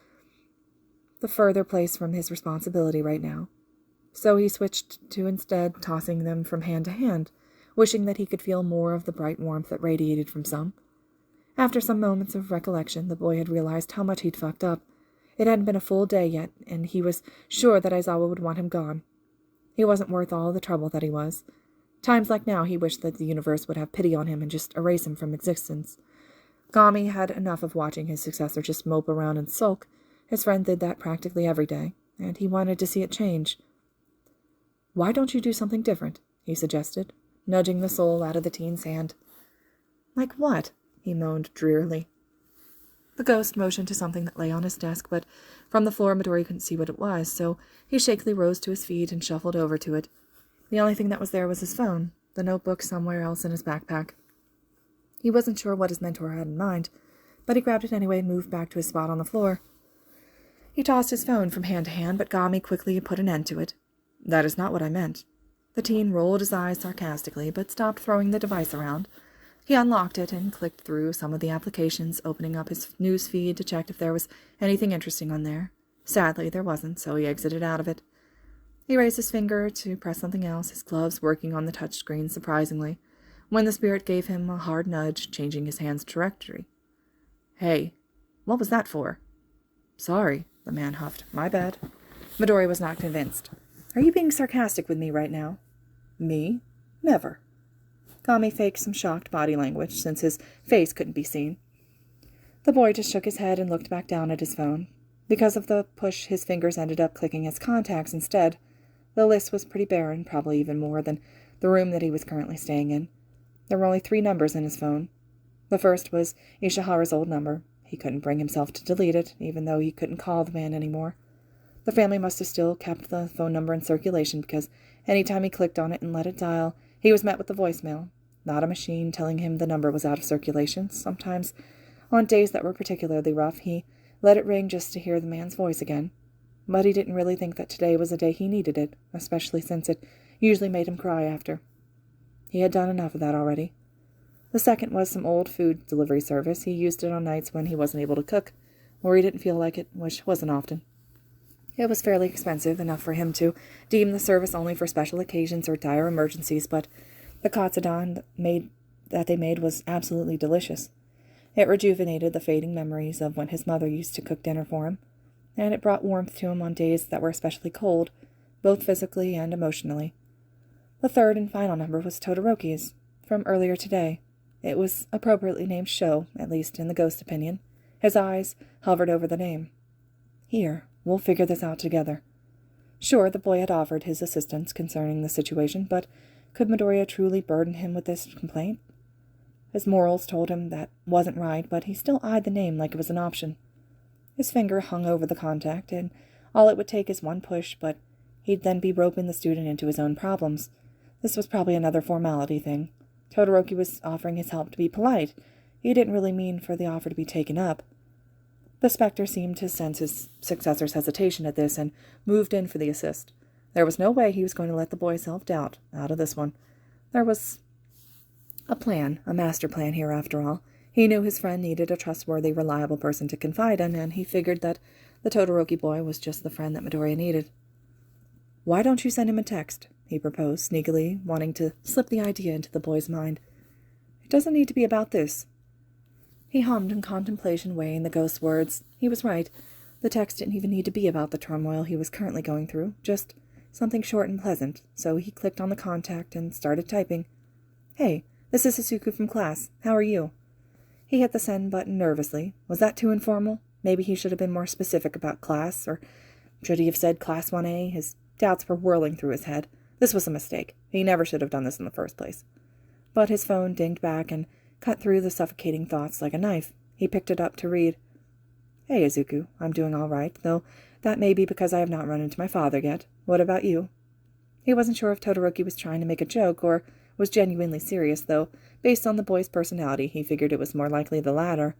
the further place from his responsibility right now. So he switched to instead tossing them from hand to hand, wishing that he could feel more of the bright warmth that radiated from some. After some moments of recollection, the boy had realized how much he'd fucked up. It hadn't been a full day yet, and he was sure that Aizawa would want him gone. He wasn't worth all the trouble that he was. Times like now, he wished that the universe would have pity on him and just erase him from existence. Gami had enough of watching his successor just mope around and sulk. His friend did that practically every day, and he wanted to see it change. "Why don't you do something different?" he suggested, nudging the soul out of the teen's hand. "Like what?" he moaned drearily. The ghost motioned to something that lay on his desk, but from the floor Midori couldn't see what it was, so he shakily rose to his feet and shuffled over to it. The only thing that was there was his phone, the notebook somewhere else in his backpack. He wasn't sure what his mentor had in mind, but he grabbed it anyway and moved back to his spot on the floor. He tossed his phone from hand to hand, but Gami quickly put an end to it. "That is not what I meant." The teen rolled his eyes sarcastically, but stopped throwing the device around. He unlocked it and clicked through some of the applications, opening up his news feed to check if there was anything interesting on there. Sadly, there wasn't, so he exited out of it. He raised his finger to press something else, his gloves working on the touchscreen surprisingly, when the spirit gave him a hard nudge, changing his hand's trajectory. "Hey, what was that for?" "Sorry," the man huffed. "My bad." Midori was not convinced. "Are you being sarcastic with me right now?" "Me? Never." Gami faked some shocked body language, since his face couldn't be seen. The boy just shook his head and looked back down at his phone. Because of the push, his fingers ended up clicking his contacts instead. The list was pretty barren, probably even more than the room that he was currently staying in. There were only 3 numbers in his phone. The first was Ishihara's old number. He couldn't bring himself to delete it, even though he couldn't call the man anymore. The family must have still kept the phone number in circulation, because any time he clicked on it and let it dial, he was met with a voicemail. Not a machine telling him the number was out of circulation. Sometimes, on days that were particularly rough, he let it ring just to hear the man's voice again. But he didn't really think that today was a day he needed it, especially since it usually made him cry after. He had done enough of that already. The second was some old food delivery service. He used it on nights when he wasn't able to cook, or he didn't feel like it, which wasn't often. It was fairly expensive, enough for him to deem the service only for special occasions or dire emergencies, but the katsudon that they made was absolutely delicious. It rejuvenated the fading memories of when his mother used to cook dinner for him, and it brought warmth to him on days that were especially cold, both physically and emotionally. The third and final number was Todoroki's, from earlier today. It was appropriately named Sho, at least in the ghost's opinion. His eyes hovered over the name. "Here, we'll figure this out together." Sure, the boy had offered his assistance concerning the situation, but could Midoriya truly burden him with this complaint? His morals told him that wasn't right, but he still eyed the name like it was an option. His finger hung over the contact, and all it would take is one push, but he'd then be roping the student into his own problems. This was probably another formality thing. Todoroki was offering his help to be polite. He didn't really mean for the offer to be taken up. The specter seemed to sense his successor's hesitation at this and moved in for the assist. There was no way he was going to let the boy's self-doubt out of this one. There was a plan, a master plan here after all. He knew his friend needed a trustworthy, reliable person to confide in, and he figured that the Todoroki boy was just the friend that Midoriya needed. "Why don't you send him a text?" he proposed, sneakily, wanting to slip the idea into the boy's mind. "It doesn't need to be about this." He hummed in contemplation, weighing the ghost's words. He was right. The text didn't even need to be about the turmoil he was currently going through, just something short and pleasant, so he clicked on the contact and started typing. "Hey, this is Izuku from class. How are you?" He hit the send button nervously. Was that too informal? Maybe he should have been more specific about class, or should he have said Class 1A? His doubts were whirling through his head. This was a mistake. He never should have done this in the first place. But his phone dinged back and cut through the suffocating thoughts like a knife. He picked it up to read. "Hey, Izuku, I'm doing all right, though that may be because I have not run into my father yet. What about you?" He wasn't sure if Todoroki was trying to make a joke or was genuinely serious, though, based on the boy's personality, he figured it was more likely the latter.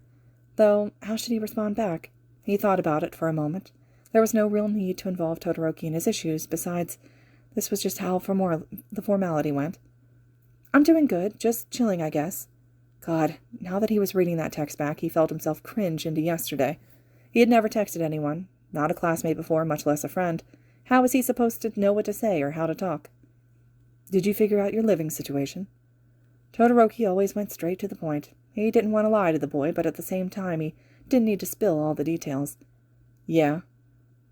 Though, how should he respond back? He thought about it for a moment. There was no real need to involve Todoroki in his issues. Besides, this was just how the formality went. I'm doing good. Just chilling, I guess. God, now that he was reading that text back, he felt himself cringe into yesterday. He had never texted anyone, not a classmate before, much less a friend. How was he supposed to know what to say or how to talk? Did you figure out your living situation? Todoroki always went straight to the point. He didn't want to lie to the boy, but at the same time he didn't need to spill all the details. Yeah.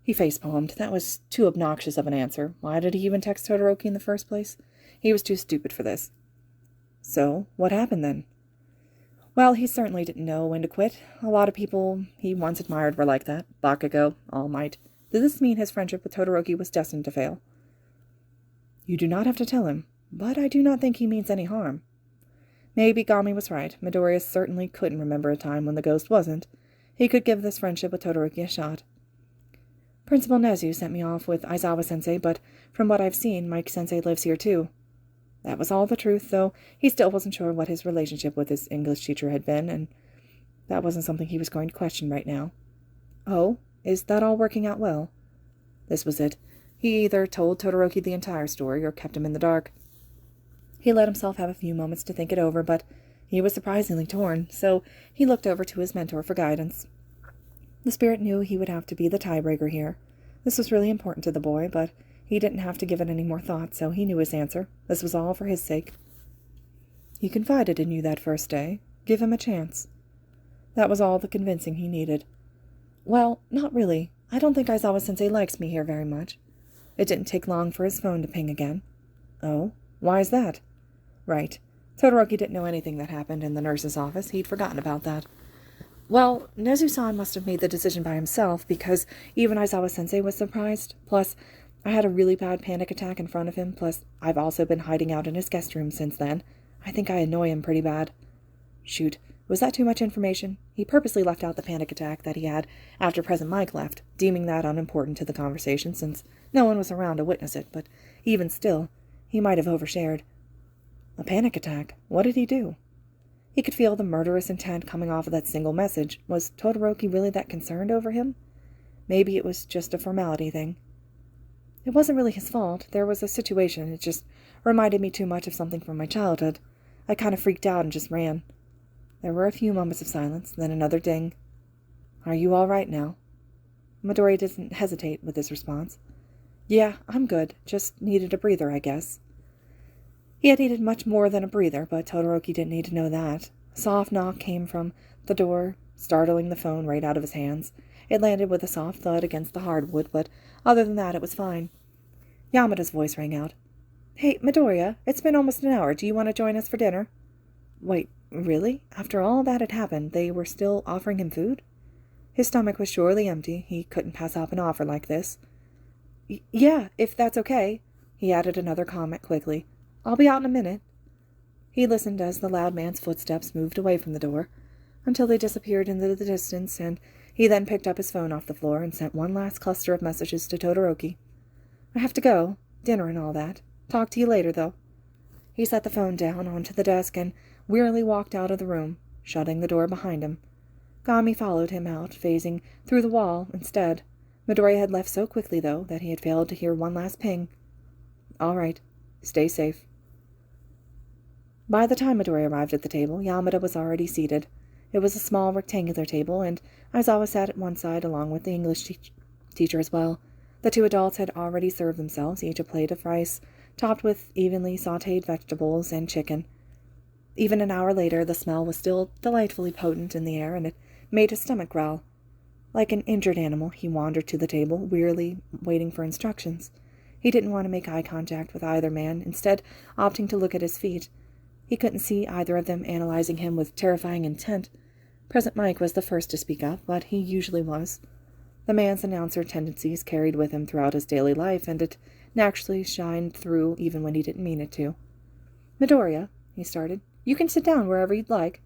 He facepalmed. That was too obnoxious of an answer. Why did he even text Todoroki in the first place? He was too stupid for this. So, what happened then? Well, he certainly didn't know when to quit. A lot of people he once admired were like that. Bakugo, All Might. Did this mean his friendship with Todoroki was destined to fail? You do not have to tell him, but I do not think he means any harm. Maybe Gami was right. Midoriya certainly couldn't remember a time when the ghost wasn't. He could give this friendship with Todoroki a shot. Principal Nezu sent me off with Aizawa-sensei, but from what I've seen, Mike-sensei lives here too. That was all the truth, though he still wasn't sure what his relationship with his English teacher had been, and that wasn't something he was going to question right now. Oh, is that all working out well? This was it. He either told Todoroki the entire story or kept him in the dark. He let himself have a few moments to think it over, but he was surprisingly torn, so he looked over to his mentor for guidance. The spirit knew he would have to be the tiebreaker here. This was really important to the boy, but he didn't have to give it any more thought, so he knew his answer. This was all for his sake. He confided in you that first day. Give him a chance. That was all the convincing he needed. Well, not really. I don't think Aizawa-sensei likes me here very much. It didn't take long for his phone to ping again. Oh, why is that? Right. Todoroki didn't know anything that happened in the nurse's office. He'd forgotten about that. Well, Nezu-san must have made the decision by himself, because even Aizawa-sensei was surprised. Plus, I had a really bad panic attack in front of him, plus I've also been hiding out in his guest room since then. I think I annoy him pretty bad. Shoot, was that too much information? He purposely left out the panic attack that he had after President Mike left, deeming that unimportant to the conversation since no one was around to witness it, but even still, he might have overshared. A panic attack? What did he do? He could feel the murderous intent coming off of that single message. Was Todoroki really that concerned over him? Maybe it was just a formality thing. It wasn't really his fault. There was a situation. It just reminded me too much of something from my childhood. I kind of freaked out and just ran. There were a few moments of silence, then another ding. Are you all right now? Midoriya didn't hesitate with his response. Yeah, I'm good. Just needed a breather, I guess. He had needed much more than a breather, but Todoroki didn't need to know that. A soft knock came from the door, startling the phone right out of his hands. It landed with a soft thud against the hardwood, but other than that, it was fine. Yamada's voice rang out. Hey, Midoriya, it's been almost an hour. Do you want to join us for dinner? Wait, really? After all that had happened, they were still offering him food? His stomach was surely empty. He couldn't pass up an offer like this. Yeah, if that's okay. He added another comment quickly. I'll be out in a minute. He listened as the loud man's footsteps moved away from the door, until they disappeared into the distance, and he then picked up his phone off the floor and sent one last cluster of messages to Todoroki. I have to go. Dinner and all that. Talk to you later, though. He set the phone down onto the desk and wearily walked out of the room, shutting the door behind him. Gami followed him out, phasing through the wall instead. Midoriya had left so quickly, though, that he had failed to hear one last ping. All right. Stay safe. By the time Midoriya arrived at the table, Yamada was already seated. It was a small rectangular table, and Aizawa sat at one side along with the English teacher as well. The two adults had already served themselves, each a plate of rice, topped with evenly sautéed vegetables and chicken. Even an hour later, the smell was still delightfully potent in the air, and it made his stomach growl. Like an injured animal, he wandered to the table, wearily waiting for instructions. He didn't want to make eye contact with either man, instead opting to look at his feet. He couldn't see either of them analyzing him with terrifying intent. President Mike was the first to speak up, but he usually was. The man's announcer tendencies carried with him throughout his daily life, and it naturally shined through even when he didn't mean it to. Midoriya, he started, you can sit down wherever you'd like.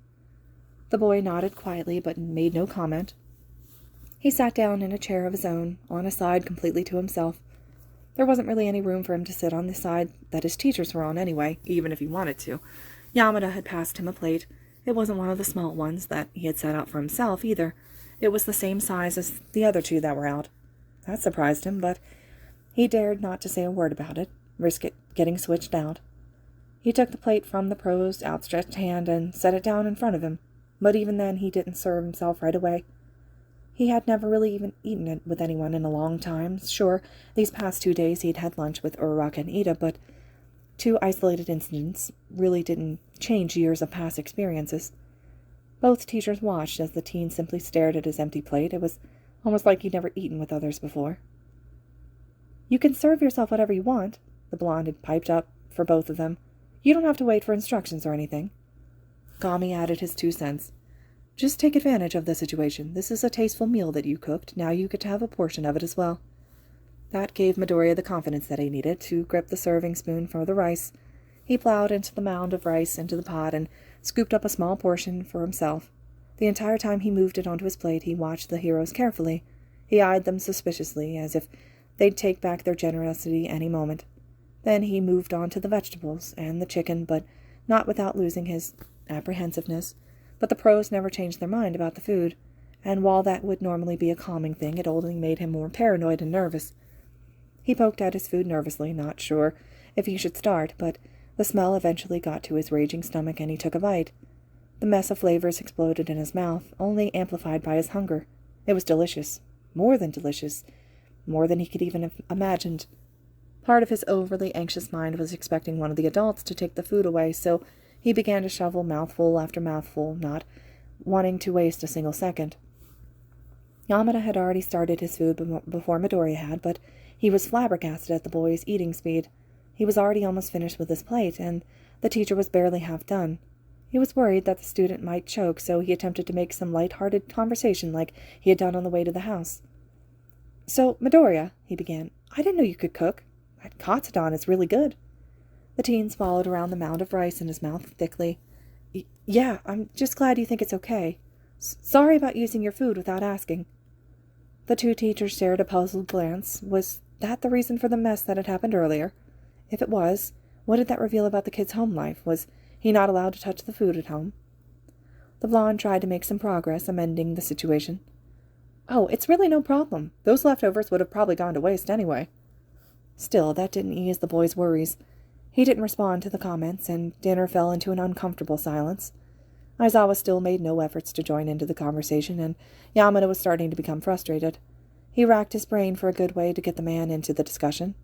The boy nodded quietly, but made no comment. He sat down in a chair of his own, on a side completely to himself. There wasn't really any room for him to sit on the side that his teachers were on anyway, even if he wanted to. Yamada had passed him a plate. It wasn't one of the small ones that he had set out for himself, either. It was the same size as the other two that were out. That surprised him, but he dared not to say a word about it, risk it getting switched out. He took the plate from the pro's outstretched hand and set it down in front of him, but even then he didn't serve himself right away. He had never really even eaten it with anyone in a long time. Sure, these past 2 days he'd had lunch with Uraraka and Ida, but 2 isolated incidents really didn't change years of past experiences. Both teachers watched as the teen simply stared at his empty plate. It was almost like he'd never eaten with others before. "You can serve yourself whatever you want," the blonde had piped up for both of them. "You don't have to wait for instructions or anything." Gami added his 2 cents. "Just take advantage of the situation. This is a tasteful meal that you cooked. Now you get to have a portion of it as well." That gave Midoriya the confidence that he needed to grip the serving spoon for the rice. He plowed into the mound of rice into the pot and scooped up a small portion for himself. The entire time he moved it onto his plate, he watched the heroes carefully. He eyed them suspiciously, as if they'd take back their generosity any moment. Then he moved on to the vegetables and the chicken, but not without losing his apprehensiveness. But the pros never changed their mind about the food, and while that would normally be a calming thing, it only made him more paranoid and nervous. He poked at his food nervously, not sure if he should start, but the smell eventually got to his raging stomach and he took a bite. The mess of flavors exploded in his mouth, only amplified by his hunger. It was delicious. More than delicious. More than he could even have imagined. Part of his overly anxious mind was expecting one of the adults to take the food away, so he began to shovel mouthful after mouthful, not wanting to waste a single second. Yamada had already started his food before Midoriya had, but he was flabbergasted at the boy's eating speed. He was already almost finished with his plate, and the teacher was barely half done. He was worried that the student might choke, so he attempted to make some light-hearted conversation like he had done on the way to the house. "So, Midoriya," he began, "I didn't know you could cook. That katsudon is really good." The teen swallowed around the mound of rice in his mouth thickly. Yeah, I'm just glad you think it's okay. Sorry about using your food without asking." The 2 teachers shared a puzzled glance. Was that the reason for the mess that had happened earlier? If it was, what did that reveal about the kid's home life? Was he not allowed to touch the food at home? The blonde tried to make some progress, amending the situation. "Oh, it's really no problem. Those leftovers would have probably gone to waste anyway." Still, that didn't ease the boy's worries. He didn't respond to the comments, and dinner fell into an uncomfortable silence. Aizawa still made no efforts to join into the conversation, and Yamada was starting to become frustrated. He racked his brain for a good way to get the man into the discussion.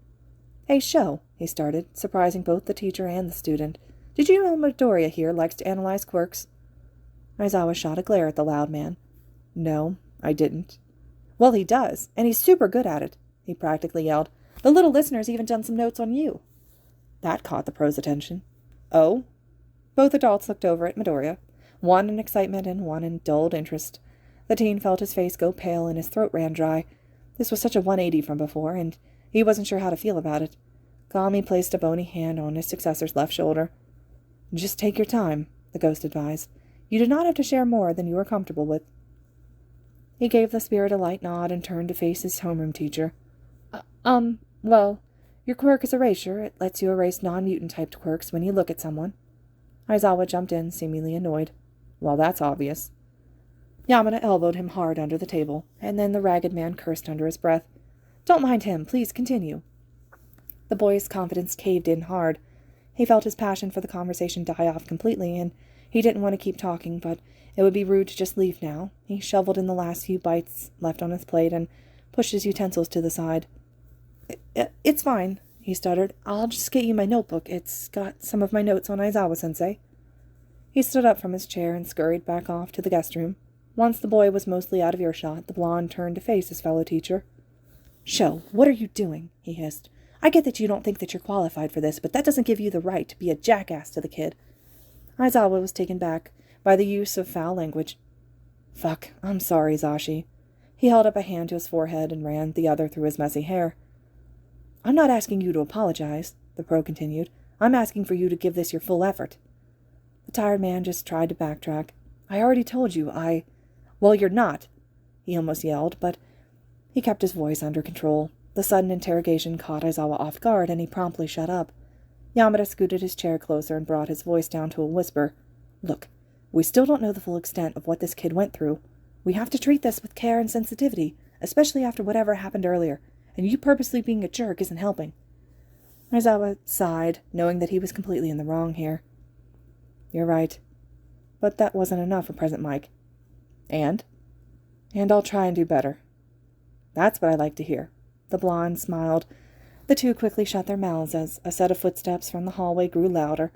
"Hey, Sho," he started, surprising both the teacher and the student. "Did you know Midoriya here likes to analyze quirks?" Aizawa shot a glare at the loud man. "No, I didn't." "Well, he does, and he's super good at it," he practically yelled. "The little listener's even done some notes on you." That caught the pro's attention. "Oh?" Both adults looked over at Midoriya, one in excitement and one in dulled interest. The teen felt his face go pale and his throat ran dry. This was such a 180 from before, and he wasn't sure how to feel about it. Gami placed a bony hand on his successor's left shoulder. "Just take your time," the ghost advised. "You do not have to share more than you are comfortable with." He gave the spirit a light nod and turned to face his homeroom teacher. Well, your quirk is erasure. It lets you erase non-mutant-typed quirks when you look at someone." Aizawa jumped in, seemingly annoyed. "Well, that's obvious." Yamada elbowed him hard under the table, and then the ragged man cursed under his breath. "Don't mind him. Please continue." The boy's confidence caved in hard. He felt his passion for the conversation die off completely, and he didn't want to keep talking, but it would be rude to just leave now. He shoveled in the last few bites left on his plate and pushed his utensils to the side. It's fine," he stuttered. "I'll just get you my notebook. It's got some of my notes on Aizawa-sensei." He stood up from his chair and scurried back off to the guest room. Once the boy was mostly out of earshot, the blonde turned to face his fellow teacher. "Sho, what are you doing?" he hissed. "I get that you don't think that you're qualified for this, but that doesn't give you the right to be a jackass to the kid." Aizawa was taken back by the use of foul language. "Fuck, I'm sorry, Zashi." He held up a hand to his forehead and ran the other through his messy hair. "I'm not asking you to apologize," the pro continued. "I'm asking for you to give this your full effort." The tired man just tried to backtrack. "I already told you, Well, you're not," he almost yelled, but he kept his voice under control. The sudden interrogation caught Aizawa off guard, and he promptly shut up. Yamada scooted his chair closer and brought his voice down to a whisper. "Look, We still don't know the full extent of what this kid went through. We have to treat this with care and sensitivity, especially after whatever happened earlier, and you purposely being a jerk isn't helping." Aizawa sighed, knowing that he was completely in the wrong here. "You're right. But that wasn't enough for present Mike. And I'll try and do better." "That's what I like to hear." The blonde smiled. The two quickly shut their mouths as a set of footsteps from the hallway grew louder.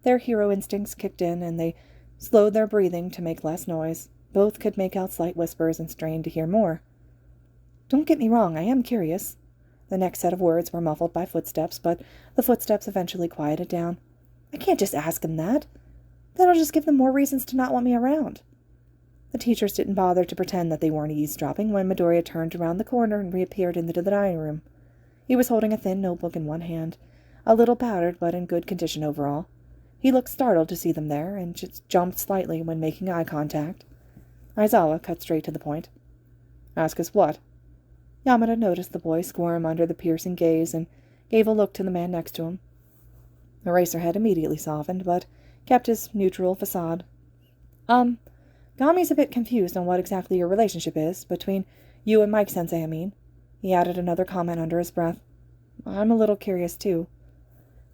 Their hero instincts kicked in, and they slowed their breathing to make less noise. Both could make out slight whispers and strained to hear more. "Don't get me wrong, I am curious." The next set of words were muffled by footsteps, but the footsteps eventually quieted down. "I can't just ask him that. That'll just give them more reasons to not want me around." The teachers didn't bother to pretend that they weren't eavesdropping when Midoriya turned around the corner and reappeared into the dining room. He was holding a thin notebook in one hand, a little battered but in good condition overall. He looked startled to see them there, and just jumped slightly when making eye contact. Aizawa cut straight to the point. "Ask us what?" Yamada noticed the boy squirm under the piercing gaze and gave a look to the man next to him. Eraserhead immediately softened, but kept his neutral facade. Gami's a bit confused on what exactly your relationship is, between you and Mike-sensei, I mean." He added another comment under his breath. "I'm a little curious, too."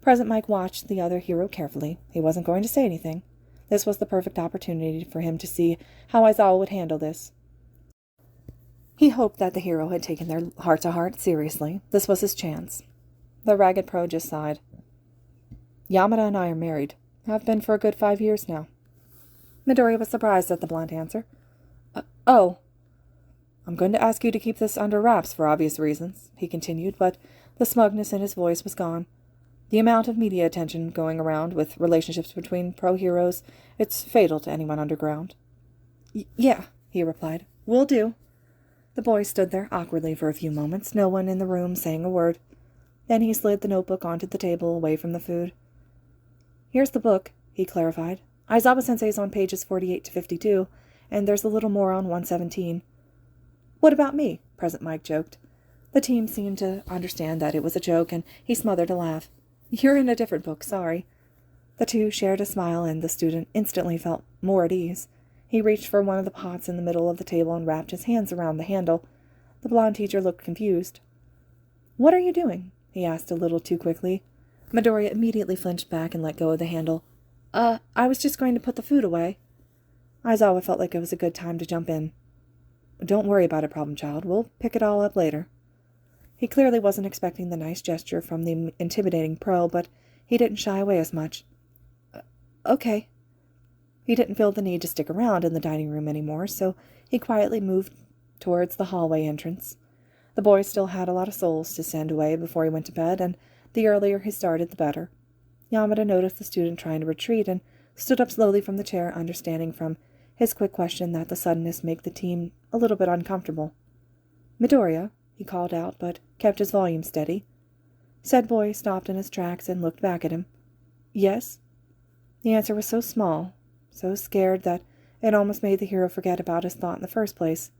Present Mike watched the other hero carefully. He wasn't going to say anything. This was the perfect opportunity for him to see how Aizawa would handle this. He hoped that the hero had taken their heart-to-heart seriously. This was his chance. The ragged pro just sighed. "Yamada and I are married. Have been for a good 5 years now." Midoriya was surprised at the blunt answer. Oh. "I'm going to ask you to keep this under wraps for obvious reasons," he continued, but the smugness in his voice was gone. The amount of media attention going around with relationships between pro-heroes, it's fatal to anyone underground. Yeah, he replied. "Will do." The boy stood there awkwardly for a few moments, no one in the room saying a word. Then he slid the notebook onto the table away from the food. "Here's the book," he clarified. "Aizawa-sensei's on pages 48 to 52, and there's a little more on 117. "What about me?" Present Mike joked. The team seemed to understand that it was a joke, and he smothered a laugh. "You're in a different book, sorry." The two shared a smile, and the student instantly felt more at ease. He reached for one of the pots in the middle of the table and wrapped his hands around the handle. The blonde teacher looked confused. "What are you doing?" he asked a little too quickly. Midoriya immediately flinched back and let go of the handle. I was just going to put the food away." Aizawa felt like it was a good time to jump in. "Don't worry about it, problem child. We'll pick it all up later." He clearly wasn't expecting the nice gesture from the intimidating pro, but he didn't shy away as much. Okay. He didn't feel the need to stick around in the dining room anymore, so he quietly moved towards the hallway entrance. The boy still had a lot of souls to send away before he went to bed, and the earlier he started, the better. Yamada noticed the student trying to retreat and stood up slowly from the chair, understanding from his quick question that the suddenness made the team a little bit uncomfortable. "Midoriya," he called out, but kept his volume steady. Said boy stopped in his tracks and looked back at him. "Yes?" The answer was so small, so scared that it almost made the hero forget about his thought in the first place.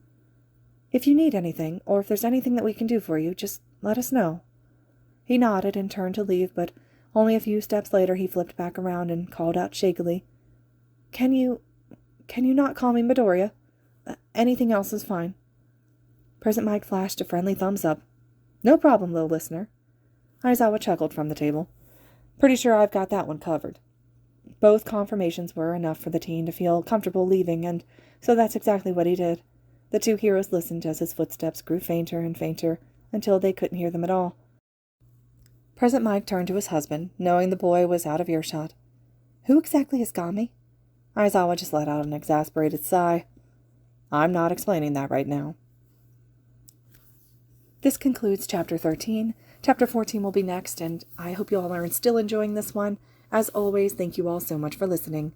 "If you need anything, or if there's anything that we can do for you, just let us know." He nodded and turned to leave, but only a few steps later he flipped back around and called out shakily, Can you not call me Midoriya? Anything else is fine." Present Mike flashed a friendly thumbs up. "No problem, little listener." Aizawa chuckled from the table. "Pretty sure I've got that one covered." Both confirmations were enough for the teen to feel comfortable leaving, and so that's exactly what he did. The two heroes listened as his footsteps grew fainter and fainter until they couldn't hear them at all. Present Mike turned to his husband, knowing the boy was out of earshot. "Who exactly is Gami?" Aizawa just let out an exasperated sigh. "I'm not explaining that right now." This concludes Chapter 13. Chapter 14 will be next, and I hope you all are still enjoying this one. As always, thank you all so much for listening.